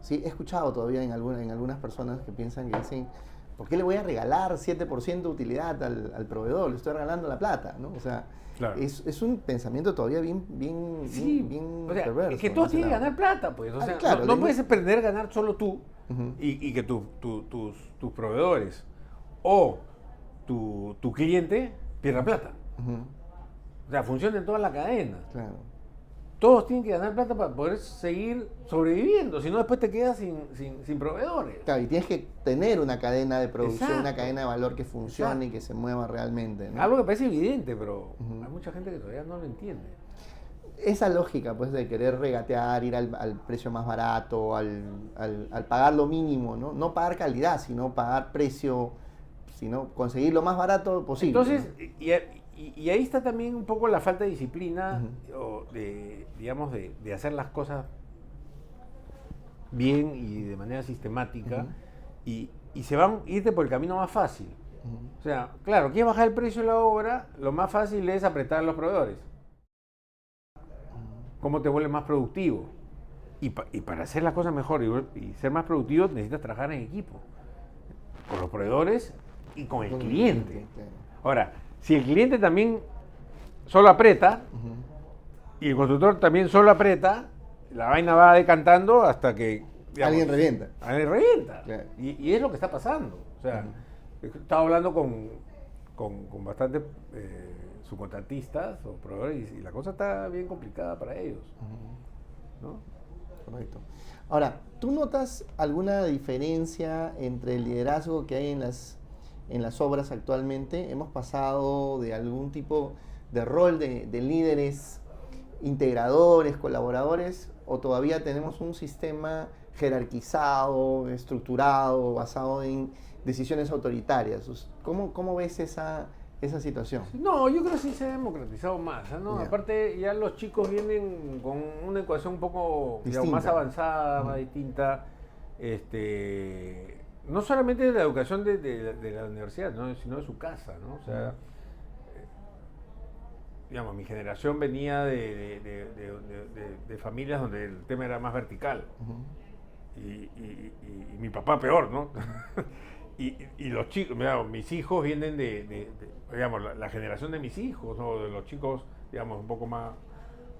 sí, he escuchado todavía en algunas personas que piensan que dicen, ¿por qué le voy a regalar 7% de utilidad al proveedor? Le estoy regalando la plata, ¿no? O sea, claro, es un pensamiento todavía bien o sea, perverso. Es que todos tienen que ganar plata, pues. O sea, claro, no puedes pretender ganar solo tú y que tus proveedores o tu cliente pierda plata. O sea, funciona en toda la cadena. Claro. Todos tienen que ganar plata para poder seguir sobreviviendo, si no después te quedas sin proveedores. Claro, y tienes que tener una cadena de producción, una cadena de valor que funcione y que se mueva realmente, ¿no? Algo que parece evidente, pero hay mucha gente que todavía no lo entiende. Esa lógica, pues, de querer regatear, ir al precio más barato, al pagar lo mínimo, ¿no? No pagar calidad, sino pagar precio, sino conseguir lo más barato posible. Entonces, ¿no? Y ahí está también un poco la falta de disciplina, o digamos, de hacer las cosas bien y de manera sistemática, y se van a irte por el camino más fácil. O sea, claro, quieres bajar el precio de la obra, lo más fácil es apretar a los proveedores. ¿Cómo te vuelves más productivo? Y para hacer las cosas mejor y ser más productivo necesitas trabajar en equipo, con los proveedores y con el cliente. Ahora, si el cliente también solo aprieta y el constructor también solo aprieta, la vaina va decantando hasta que, digamos, alguien revienta. Alguien revienta. Claro. Y es lo que está pasando. O sea, estaba hablando con bastantes subcontratistas o proveedores y la cosa está bien complicada para ellos, ¿no? Correcto. Ahora, ¿tú notas alguna diferencia entre el liderazgo que hay en las obras actualmente? ¿Hemos pasado de algún tipo de rol de líderes, integradores, colaboradores, o todavía tenemos un sistema jerarquizado, estructurado, basado en decisiones autoritarias? ¿Cómo ves esa situación? No, yo creo que sí se ha democratizado más, ¿no? Yeah. Aparte, ya los chicos vienen con una ecuación un poco digamos, más avanzada, más distinta. No solamente de la educación de la universidad, ¿no? Sino de su casa, ¿no? O sea, digamos, mi generación venía de familias donde el tema era más vertical. Y mi papá peor, ¿no? Y los chicos, digamos, mis hijos vienen digamos, la generación de mis hijos, ¿no? De los chicos, digamos, un poco más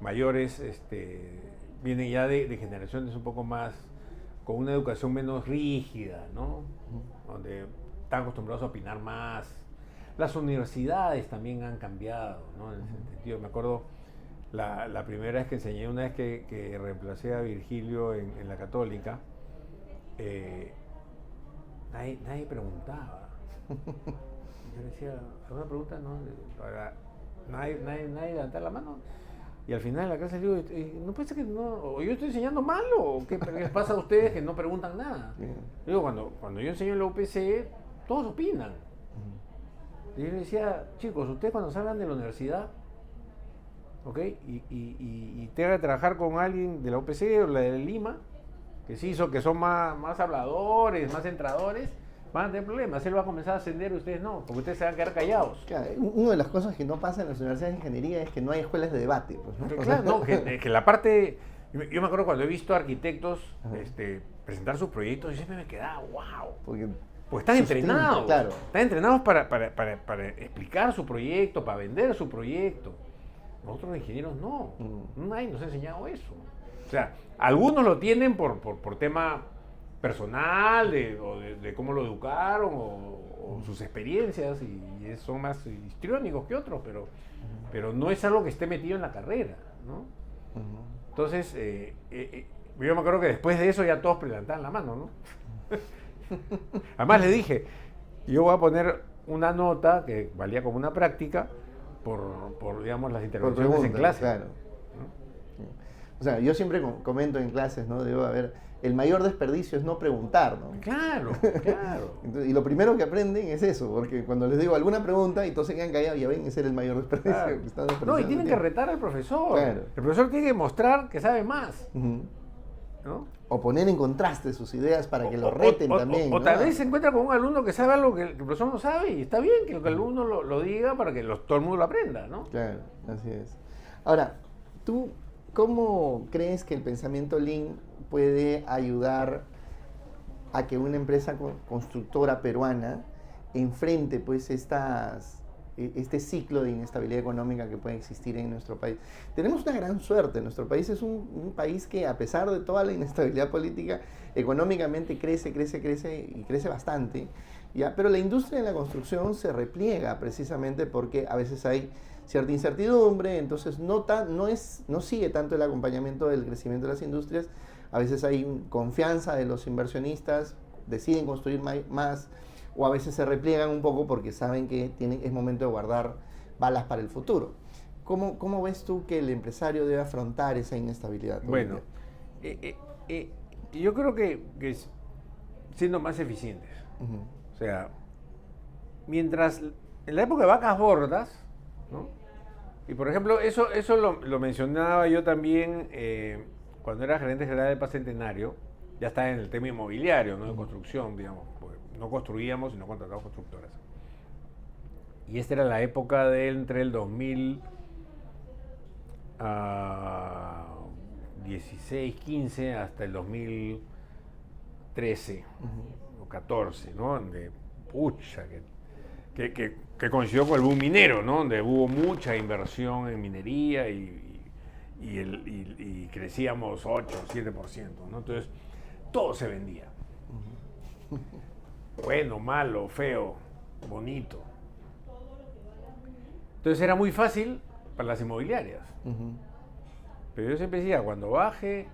mayores, vienen ya de generaciones un poco más, con una educación menos rígida, ¿no? Donde están acostumbrados a opinar más. Las universidades también han cambiado, ¿no? En ese sentido, me acuerdo la primera vez que enseñé, una vez que reemplacé a Virgilio en la Católica, nadie preguntaba. Yo le decía, ¿alguna pregunta? No, nadie levantaba la mano. Y al final de la clase le digo, ¿no puede ser que no? ¿O yo estoy enseñando mal o qué les pasa a ustedes que no preguntan nada? Digo, cuando yo enseño en la UPC, todos opinan. Y yo le decía, chicos, ustedes cuando salgan de la universidad, ¿ok? Y tengan que trabajar con alguien de la UPC o la de Lima, que son más habladores, más entradores, van a tener problemas. Él va a comenzar a ascender y ustedes no, porque ustedes se van a quedar callados. Claro, una de las cosas que no pasa en las universidades de ingeniería es que no hay escuelas de debate. Pues, ¿no? Claro, no, que la parte... Yo me acuerdo cuando he visto arquitectos presentar sus proyectos, yo siempre me quedaba, wow. Pues están entrenados. Claro. Están entrenados para explicar su proyecto, para vender su proyecto. Nosotros los ingenieros no. Nadie nos ha enseñado eso. O sea, algunos lo tienen por tema personal, de cómo lo educaron, o sus experiencias, y son más histriónicos que otros, pero no es algo que esté metido en la carrera, ¿no? Entonces, yo me acuerdo que después de eso ya todos levantaban la mano, ¿no? Además le dije, yo voy a poner una nota que valía como una práctica por digamos, las intervenciones en clase. Claro. ¿No? O sea, yo siempre comento en clases, ¿no? Digo, a ver, el mayor desperdicio es no preguntar, ¿no? Claro. Entonces, y lo primero que aprenden es eso, porque cuando les digo alguna pregunta y todos se quedan callados, ya ven, ese era el mayor desperdicio. Claro. Que están No, y tienen que retar al profesor. Claro. El profesor tiene que mostrar que sabe más. ¿No? O poner en contraste sus ideas para que lo reten también. O tal vez se encuentra con un alumno que sabe algo que el profesor no sabe, y está bien que el alumno lo diga para que todo el mundo lo aprenda, ¿no? Claro, así es. Ahora, ¿tú cómo crees que el pensamiento Lean puede ayudar a que una empresa constructora peruana enfrente pues este ciclo de inestabilidad económica que puede existir en nuestro país? Tenemos una gran suerte. Nuestro país es un país que, a pesar de toda la inestabilidad política, económicamente crece y crece bastante, ¿ya? Pero la industria de la construcción se repliega precisamente porque a veces hay cierta incertidumbre, entonces no sigue tanto el acompañamiento del crecimiento de las industrias. A veces hay confianza de los inversionistas, deciden construir más, o a veces se repliegan un poco porque saben que es momento de guardar balas para el futuro. ¿Cómo ves tú que el empresario debe afrontar esa inestabilidad? Bueno, yo creo que siendo más eficientes. O sea, mientras en la época de vacas gordas, ¿no? Y por ejemplo, eso lo mencionaba yo también cuando era gerente general del Centenario, ya estaba en el tema inmobiliario, ¿no? De construcción, digamos. No construíamos, sino contratábamos constructoras. Y esta era la época entre el 2016, 15 hasta el 2013 o 14, ¿no? Donde, que coincidió con el boom minero, ¿no? Donde hubo mucha inversión en minería y crecíamos 8 o 7%, ¿no? Entonces, todo se vendía. Bueno, malo, feo, bonito. Entonces era muy fácil para las inmobiliarias. Pero yo siempre decía, cuando baje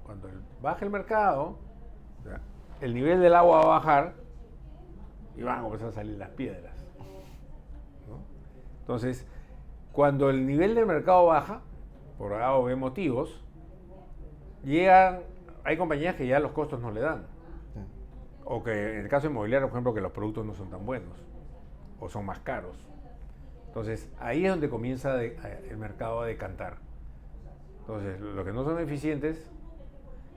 cuando baje el mercado, o sea, el nivel del agua va a bajar y van a comenzar a salir las piedras, ¿no? Entonces, cuando el nivel del mercado baja, por A o B motivos, hay compañías que ya los costos no le dan. O que en el caso inmobiliario, por ejemplo, que los productos no son tan buenos o son más caros. Entonces, ahí es donde comienza el mercado a decantar. Entonces, los que no son eficientes,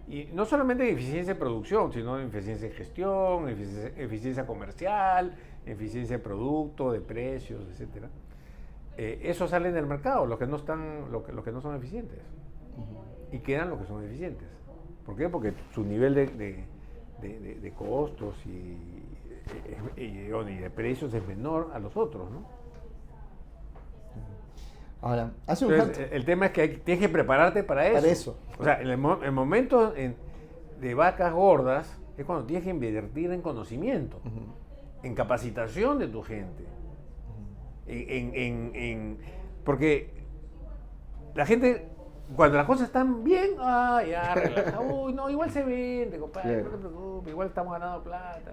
y no solamente en eficiencia de producción, sino en eficiencia de gestión, eficiencia comercial, eficiencia de producto, de precios, etc. Eso sale del mercado, los que no son eficientes. Y quedan los que son eficientes. ¿Por qué? Porque su nivel de costos y de precios es menor a los otros, ¿no? Ahora, entonces, el tema es que tienes que prepararte para eso. Para eso. O sea, el momento de vacas gordas es cuando tienes que invertir en conocimiento, en capacitación de tu gente, porque la gente, cuando las cosas están bien, ya relaja, uy, no, igual se vende, compadre, claro. No te preocupes, igual estamos ganando plata.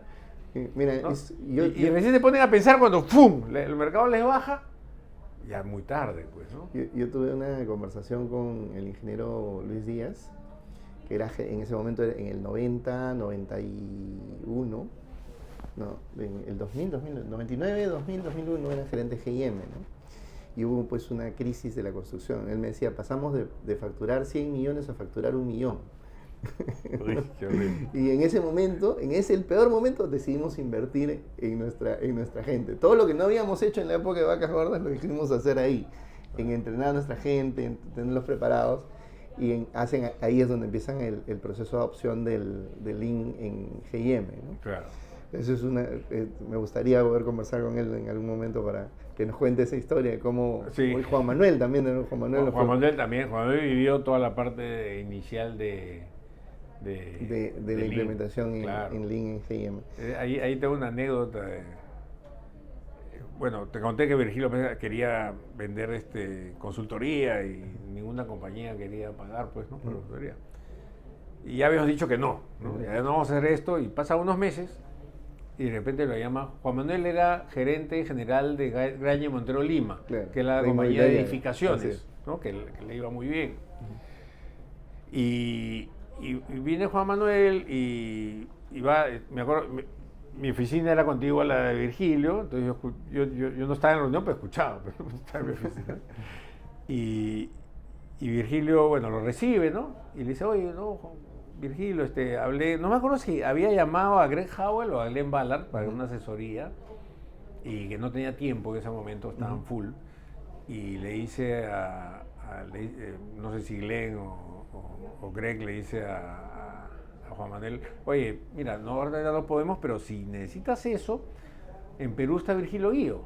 Mira, ¿no? Y recién se ponen a pensar cuando ¡pum! El mercado les baja, ya muy tarde, pues, ¿no? Yo tuve una conversación con el ingeniero Luis Díaz, que era en ese momento, en el 90, 91, no, en el 2000, 99, 2000, 2001 era gerente GIM, ¿no? Y hubo pues una crisis de la construcción. Él me decía, pasamos de facturar 100 millones a facturar 1 millón. Uy, qué horrible. Y en ese momento, el peor momento, decidimos invertir en nuestra gente. Todo lo que no habíamos hecho en la época de vacas gordas lo dijimos hacer ahí, en entrenar a nuestra gente, en tenerlos preparados. Y ahí es donde empiezan el proceso de adopción del Lean en GIM, ¿no? Claro. Eso es me gustaría poder conversar con él en algún momento para que nos cuente esa historia de cómo Juan Manuel también. Juan Manuel vivió toda la parte inicial de la implementación en Lean en GIM. Ahí tengo una anécdota. Bueno, te conté que Virgilio quería vender consultoría y ninguna compañía quería pagar, pues, ¿no? Por consultoría. Y ya habíamos dicho que no, ya no vamos a hacer esto, y pasan unos meses y de repente lo llama. Juan Manuel era gerente general de Graña Montero Lima, claro, que es la compañía de edificaciones, ¿no? que le iba muy bien. Y viene Juan Manuel y va, me acuerdo, mi oficina era contigua a la de Virgilio, entonces yo no estaba en la reunión, pero escuchaba, pero estaba en mi oficina. Y Virgilio, bueno, lo recibe, ¿no? Y le dice, oye, no, Virgilio, hablé, no me acuerdo si había llamado a Greg Howell o a Glenn Ballard para una asesoría y que no tenía tiempo en ese momento, estaban full. Y le dice no sé si Glenn o Greg le dice a Juan Manuel, oye, mira, no, ahora ya no podemos, pero si necesitas eso, en Perú está Virgilio Guío.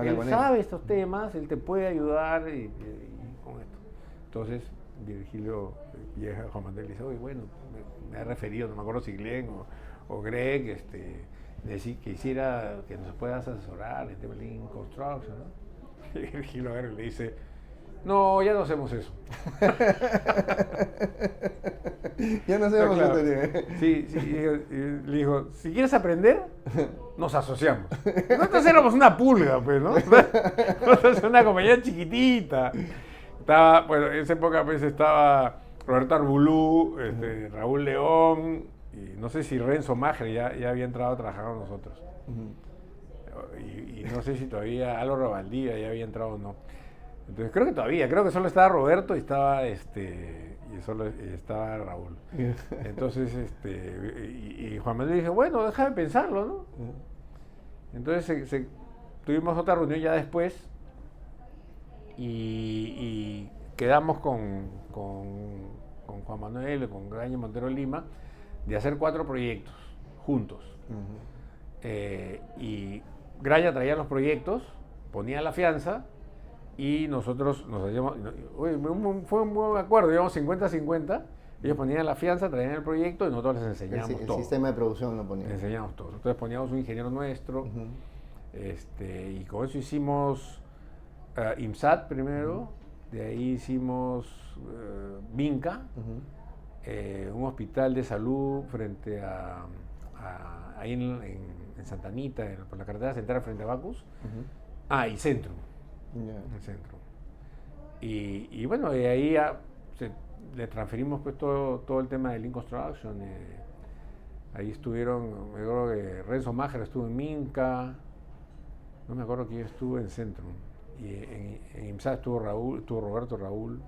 Él sabe estos temas, él te puede ayudar y con esto. Entonces, Virgilio llega a Juan Manuel y dice, oye, bueno, me ha referido, no me acuerdo si Glenn o Greg, quisiera que nos puedas asesorar en tema de Lean Construction, ¿no? Y Virgilio agarra y le dice, no, ya no hacemos eso. Ya no hacemos eso. Sí, le dijo, si quieres aprender, nos asociamos. Nosotros éramos una pulga, pues, ¿no? Nosotros una compañía chiquitita. Bueno, en esa época pues estaba Roberto Arbulú, Raúl León, y no sé si Renzo Magre ya había entrado a trabajar con nosotros. Y no sé si todavía Álvaro Valdivia ya había entrado o no. Entonces creo que solo estaba Roberto y estaba estaba Raúl. Entonces y Juan Manuel dijo, bueno, déjame pensarlo, ¿no? Entonces tuvimos otra reunión ya después y quedamos con Juan Manuel, con Graña Montero Lima, de hacer 4 proyectos juntos. Y Graña traía los proyectos, ponía la fianza y nosotros nos hacíamos, fue un buen acuerdo, íbamos 50-50, ellos ponían la fianza, traían el proyecto y nosotros les enseñábamos todo. El sistema de producción lo poníamos. Les enseñábamos todo. Entonces poníamos un ingeniero nuestro, y con eso hicimos IMSAT primero, de ahí hicimos Vinca, un hospital de salud frente ahí en Santa Anita, por la carretera central frente a Bacus. Y Centrum. El Centrum. Y bueno, de ahí le transferimos pues todo el tema de Lean Construction. Ahí estuvieron, me acuerdo que Renzo Májer estuvo en Minca, no me acuerdo quién estuvo en Centrum. Y en IMSA estuvo Roberto Raúl.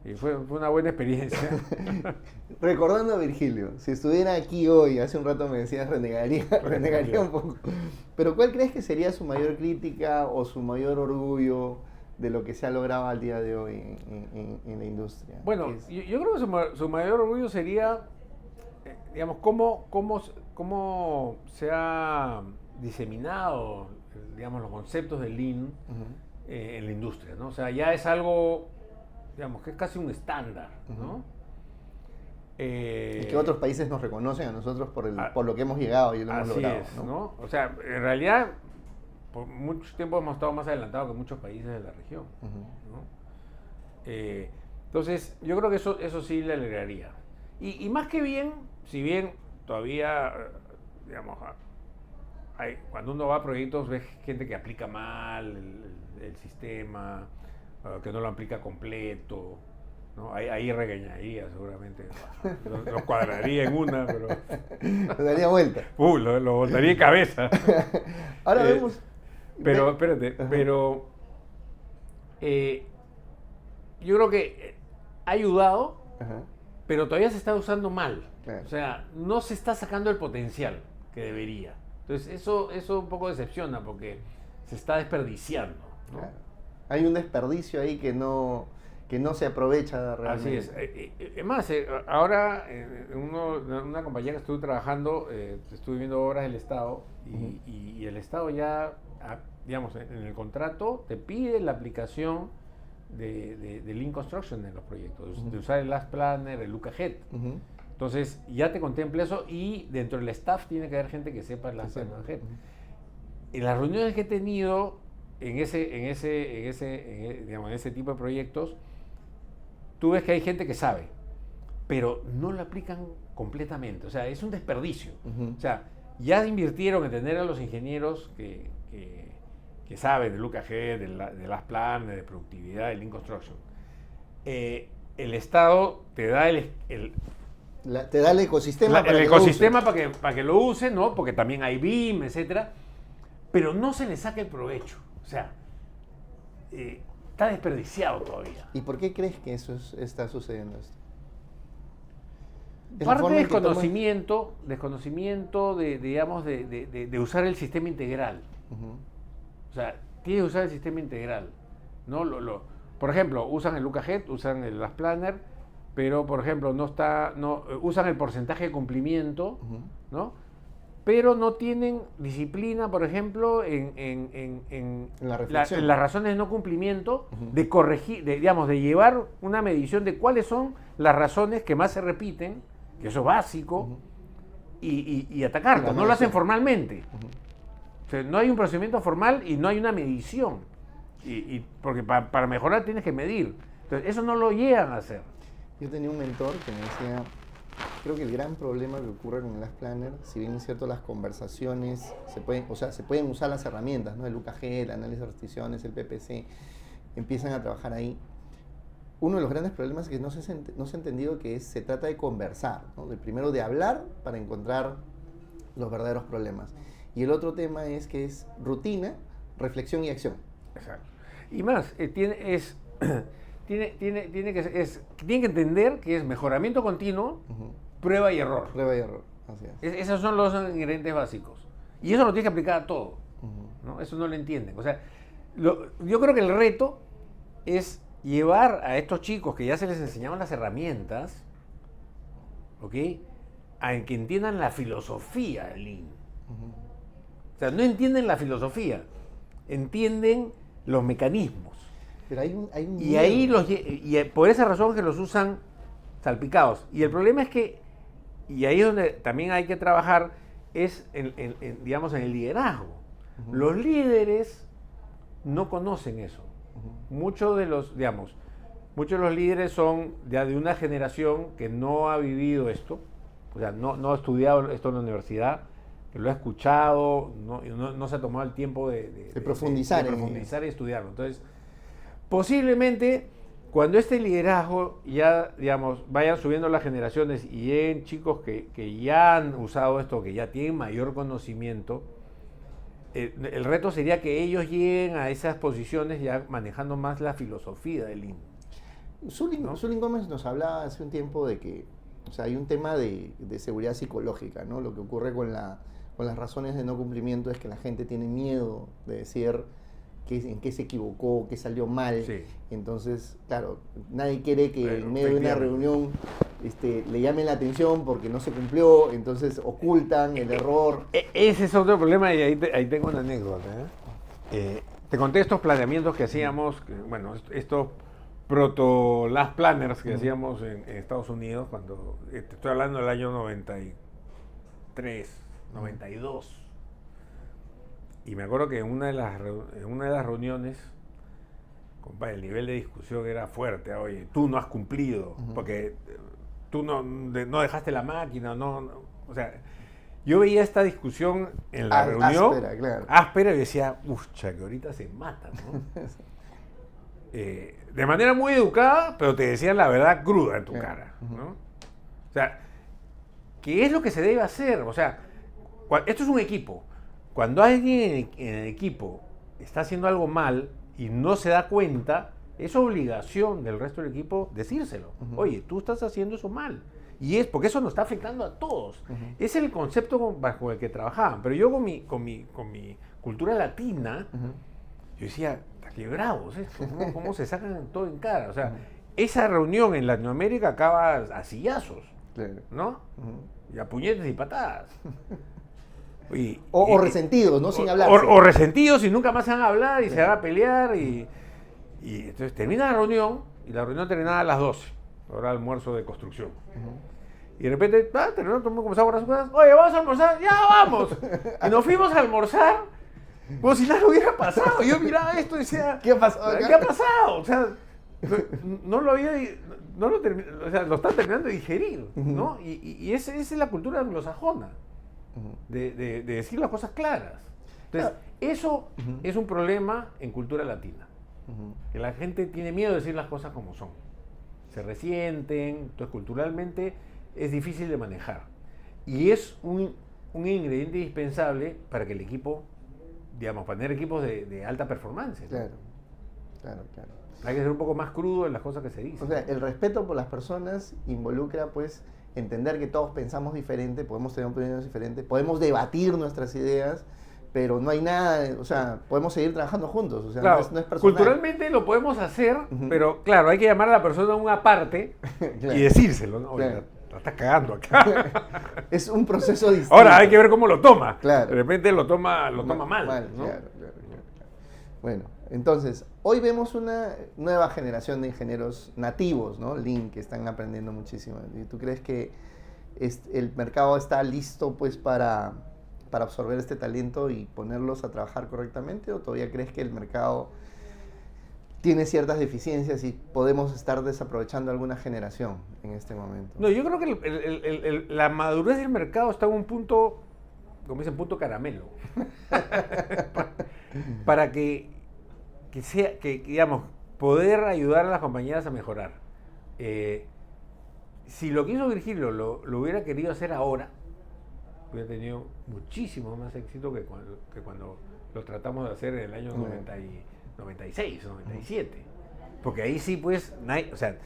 Y fue una buena experiencia. Recordando a Virgilio, si estuviera aquí hoy, hace un rato me decías, renegaría un poco. Pero ¿cuál crees que sería su mayor crítica o su mayor orgullo de lo que se ha logrado al día de hoy en la industria? Bueno, yo creo que su mayor orgullo sería, digamos, cómo se ha diseminado, digamos, los conceptos de Lean en la industria, ¿no? O sea, ya es algo, digamos, que es casi un estándar, ¿no? Y que otros países nos reconocen a nosotros por lo que hemos llegado y lo hemos logrado. Así es, ¿no? O sea, en realidad, por mucho tiempo hemos estado más adelantados que muchos países de la región, ¿no? Entonces, yo creo que eso sí le alegraría. Y más que bien, si bien todavía, digamos, cuando uno va a proyectos ves gente que aplica mal el sistema, que no lo aplica completo, ¿no? Ahí regañaría seguramente, lo cuadraría en una, pero... Le daría vuelta. Lo voltaría en cabeza. Ahora vemos... Pero, espérate, yo creo que ha ayudado, pero todavía se está usando mal. Claro. O sea, no se está sacando el potencial que debería. Entonces, eso un poco decepciona porque se está desperdiciando, ¿no? Claro. Hay un desperdicio ahí que no se aprovecha realmente. Así es. Además, ahora en una compañía que estuve trabajando, estuve viendo obras del Estado y el Estado ya, digamos, en el contrato te pide la aplicación de Lean Construction en los proyectos, de usar el Last Planner, el LucaHead. Entonces, ya te contempla eso y dentro del staff tiene que haber gente que sepa el Last Planner. En las reuniones que he tenido en ese tipo de proyectos, tú ves que hay gente que sabe, pero no lo aplican completamente. O sea, es un desperdicio. O sea, ya invirtieron en tener a los ingenieros que saben de LucaHead, de Last Planner, de productividad, de Lean Construction. El Estado te da te da el ecosistema para que lo usen, ¿no? Porque también hay BIM, etcétera, pero no se le saca el provecho. O sea, está desperdiciado todavía. ¿Y por qué crees que está sucediendo esto? Parte de desconocimiento de usar el sistema integral. O sea, tienes que usar el sistema integral, ¿no? Por ejemplo, usan el LucaHead, usan el Last Planner, pero, por ejemplo, usan el porcentaje de cumplimiento, ¿no? Pero no tienen disciplina, por ejemplo, en las razones de no cumplimiento, de corregir, de llevar una medición de cuáles son las razones que más se repiten, que eso es básico, y atacarlas. No lo hacen formalmente. O sea, no hay un procedimiento formal y no hay una medición. Porque para mejorar tienes que medir. Entonces, eso no lo llegan a hacer. Yo tenía un mentor que me decía, creo que el gran problema que ocurre con el Last Planner, si bien es cierto las conversaciones, se pueden usar las herramientas, ¿no? El LucaHead, el análisis de restricciones, el PPC, empiezan a trabajar ahí. Uno de los grandes problemas es que no se ha entendido que se trata de conversar, ¿no? Primero de hablar para encontrar los verdaderos problemas. Y el otro tema es que es rutina, reflexión y acción. Exacto. Y más, tiene que entender que es mejoramiento continuo, prueba y error. Prueba y error, así es. Esos son los ingredientes básicos. Y eso lo tienes que aplicar a todo, ¿no? Eso no lo entienden. O sea, yo creo que el reto es llevar a estos chicos que ya se les enseñaban las herramientas, ¿ok?, a que entiendan la filosofía del Lean. O sea, no entienden la filosofía, entienden los mecanismos. Pero hay un y por esa razón que los usan salpicados. Y el problema es que, y ahí es donde también hay que trabajar, es digamos, en el liderazgo. Los líderes no conocen eso. Muchos de los, digamos, muchos de los líderes son ya de una generación que no ha vivido esto, o sea, no ha estudiado esto en la universidad, que lo ha escuchado, no se ha tomado el tiempo de profundizar, y estudiarlo. Entonces, posiblemente cuando este liderazgo ya, digamos, vayan subiendo las generaciones y lleguen chicos que ya han usado esto, que ya tienen mayor conocimiento, el reto sería que ellos lleguen a esas posiciones ya manejando más la filosofía del Lean. Zulín Gómez nos hablaba hace un tiempo de que, o sea, hay un tema de seguridad psicológica, ¿no? Lo que ocurre con las razones de no cumplimiento es que la gente tiene miedo de decir en qué se equivocó, qué salió mal. Sí. Entonces, claro, nadie quiere que en medio de una reunión le llamen la atención porque no se cumplió, entonces ocultan el error. Ese es otro problema y ahí tengo una anécdota. Te conté estos planeamientos que hacíamos, estos proto-last planners que hacíamos en Estados Unidos, cuando te estoy hablando del año 93, 92. Y me acuerdo que en una de las reuniones, compadre, el nivel de discusión era fuerte. Oye, tú no has cumplido, porque tú no dejaste la máquina, o sea, yo veía esta discusión en la reunión, áspera, claro. Áspera, y decía, que ahorita se matan, ¿no? De manera muy educada, pero te decían la verdad cruda en tu cara, ¿no? O sea, ¿qué es lo que se debe hacer? O sea, esto es un equipo. Cuando alguien en el equipo está haciendo algo mal y no se da cuenta, es obligación del resto del equipo decírselo. Oye, tú estás haciendo eso mal. Y es porque eso nos está afectando a todos. Es el concepto bajo el que trabajaban. Pero yo con mi cultura latina, yo decía, qué bravos esto, ¿cómo se sacan todo en cara? O sea, esa reunión en Latinoamérica acaba a sillazos, ¿no? Y a puñetes y patadas. O resentidos, ¿no? Sin hablar. O resentidos y nunca más se van a hablar y se van a pelear. Y entonces termina la reunión y la reunión terminaba a las 12, hora de almuerzo de construcción. Y de repente, terminó, todo el mundo comenzó a guardar sus cosas. Oye, ¿vamos a almorzar? ¡Ya vamos! Y nos fuimos a almorzar como si nada hubiera pasado. Yo miraba esto y decía, ¿qué ha pasado? ¿Qué ha pasado? O sea, no lo había... o sea, lo está terminando de digerir, ¿no? Y esa es la cultura anglosajona. De decir las cosas claras. Entonces, eso es un problema en cultura latina. Que la gente tiene miedo de decir las cosas como son. Se resienten, entonces culturalmente es difícil de manejar. Y es un ingrediente indispensable para que el equipo, digamos, para tener equipos de alta performance, ¿no? Claro. Hay que ser un poco más crudo en las cosas que se dicen. O sea, el respeto por las personas involucra, pues, entender que todos pensamos diferente, podemos tener opiniones diferentes, podemos debatir nuestras ideas, pero no hay nada, o sea, podemos seguir trabajando juntos, o sea, claro, no es personal. Culturalmente lo podemos hacer, pero claro, hay que llamar a la persona a una parte y decírselo, ¿no? Oye, la estás cagando acá. Es un proceso distinto. Ahora hay que ver cómo lo toma. Claro. De repente lo toma mal, ¿no? Claro. Bueno, entonces, hoy vemos una nueva generación de ingenieros nativos, ¿no? Lean, que están aprendiendo muchísimo. ¿Y tú crees que el mercado está listo, pues, para absorber este talento y ponerlos a trabajar correctamente? ¿O todavía crees que el mercado tiene ciertas deficiencias y podemos estar desaprovechando alguna generación en este momento? No, yo creo que la madurez del mercado está en un punto, como dicen, punto caramelo. para que sea, digamos, poder ayudar a las compañías a mejorar. Si lo que hizo Virgilio lo hubiera querido hacer ahora, hubiera tenido muchísimo más éxito que cuando lo tratamos de hacer en el año 96, 97. Porque ahí sí, pues, o sea,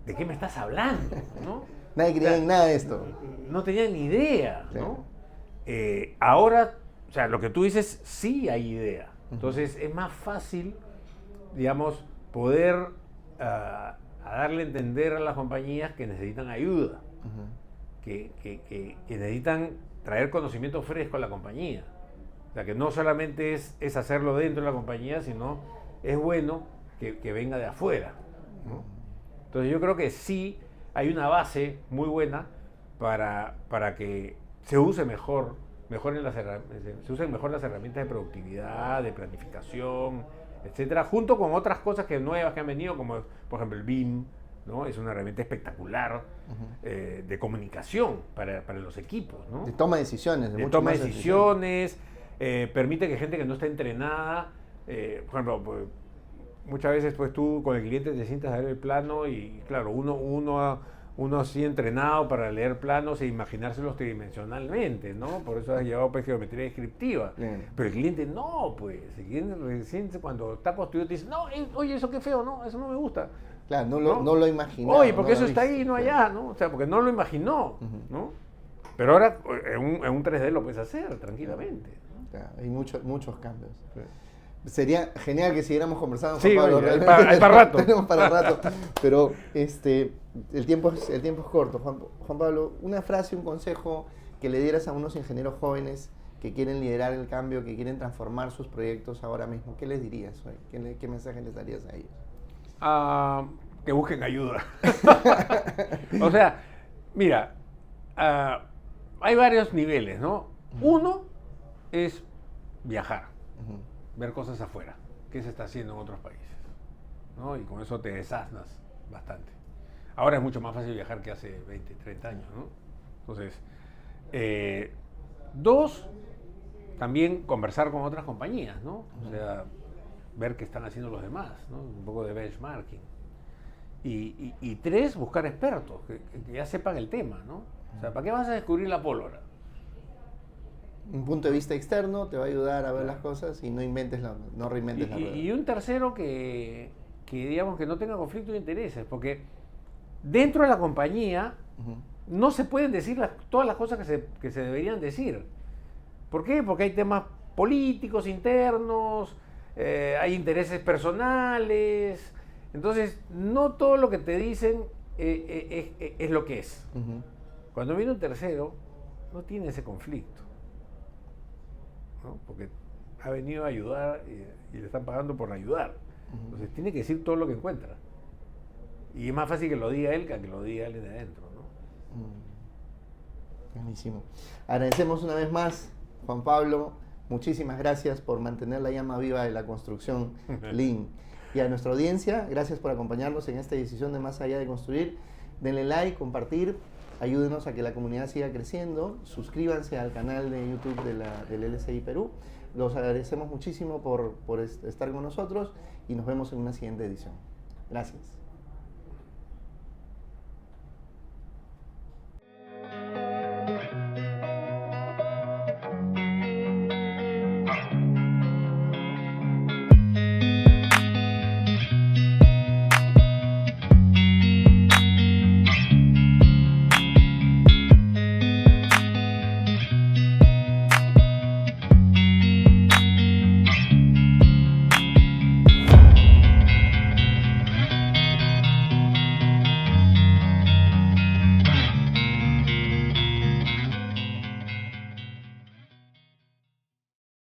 ¿de qué me estás hablando? ¿No? Nadie creía en nada de esto. No tenía ni idea, ¿no? Sí. Ahora, o sea, lo que tú dices, sí hay idea. Entonces, es más fácil, digamos, poder a darle a entender a las compañías que necesitan ayuda, que necesitan traer conocimiento fresco a la compañía. O sea, que no solamente es hacerlo dentro de la compañía, sino es bueno que venga de afuera, ¿no? Entonces yo creo que sí hay una base muy buena para que se use mejor se usen mejor las herramientas de productividad, de planificación, etcétera, junto con otras cosas nuevas que han venido, como por ejemplo el BIM, ¿no? Es una herramienta espectacular de comunicación para los equipos, ¿no? De toma de decisiones. De toma de decisiones, permite que gente que no está entrenada, por ejemplo, pues, muchas veces pues tú con el cliente te sientas a ver el plano y claro, uno así entrenado para leer planos e imaginárselos tridimensionalmente, ¿no? Por eso has llevado pues geometría descriptiva. Bien. Pero el cliente no, pues. El cliente recién cuando está construido te dice, no, oye, eso qué feo, no, eso no me gusta. Claro, no lo imaginó. Oye, porque eso está ahí y no allá, ¿no? O sea, porque no lo imaginó, ¿no? Pero ahora en un 3D lo puedes hacer tranquilamente, ¿no? Claro, hay muchos cambios. Sería genial que siguiéramos conversando. Sí, Juan Pablo, oye, hay para rato. Tenemos para rato. Pero el tiempo es corto. Juan Pablo, una frase, un consejo que le dieras a unos ingenieros jóvenes que quieren liderar el cambio, que quieren transformar sus proyectos ahora mismo, ¿qué les dirías hoy? ¿Qué mensaje les darías a ellos? Que busquen ayuda. O sea, mira, hay varios niveles, ¿no? Uno es viajar, ver cosas afuera, qué se está haciendo en otros países, ¿no? Y con eso te desasnas bastante. Ahora es mucho más fácil viajar que hace 20, 30 años, ¿no? Entonces, dos, también conversar con otras compañías, ¿no? O sea, ver qué están haciendo los demás, ¿no? Un poco de benchmarking. Y tres, buscar expertos que ya sepan el tema, ¿no? O sea, ¿para qué vas a descubrir la pólvora? Un punto de vista externo te va a ayudar a ver las cosas y no reinventes la rueda. Y un tercero que digamos que no tenga conflicto de intereses, porque dentro de la compañía no se pueden decir todas las cosas que se deberían decir. ¿Por qué? Porque hay temas políticos internos, hay intereses personales. Entonces, no todo lo que te dicen es lo que es. Cuando viene un tercero, no tiene ese conflicto, ¿no? Porque ha venido a ayudar y le están pagando por ayudar. Entonces, tiene que decir todo lo que encuentra. Y es más fácil que lo diga él que lo diga alguien de adentro, ¿no? Buenísimo. Agradecemos una vez más, Juan Pablo. Muchísimas gracias por mantener la llama viva de la construcción Lean. Y a nuestra audiencia, gracias por acompañarnos en esta decisión de Más Allá de Construir. Denle like, compartir, ayúdenos a que la comunidad siga creciendo. Suscríbanse al canal de YouTube del LSI Perú. Los agradecemos muchísimo por estar con nosotros y nos vemos en una siguiente edición. Gracias.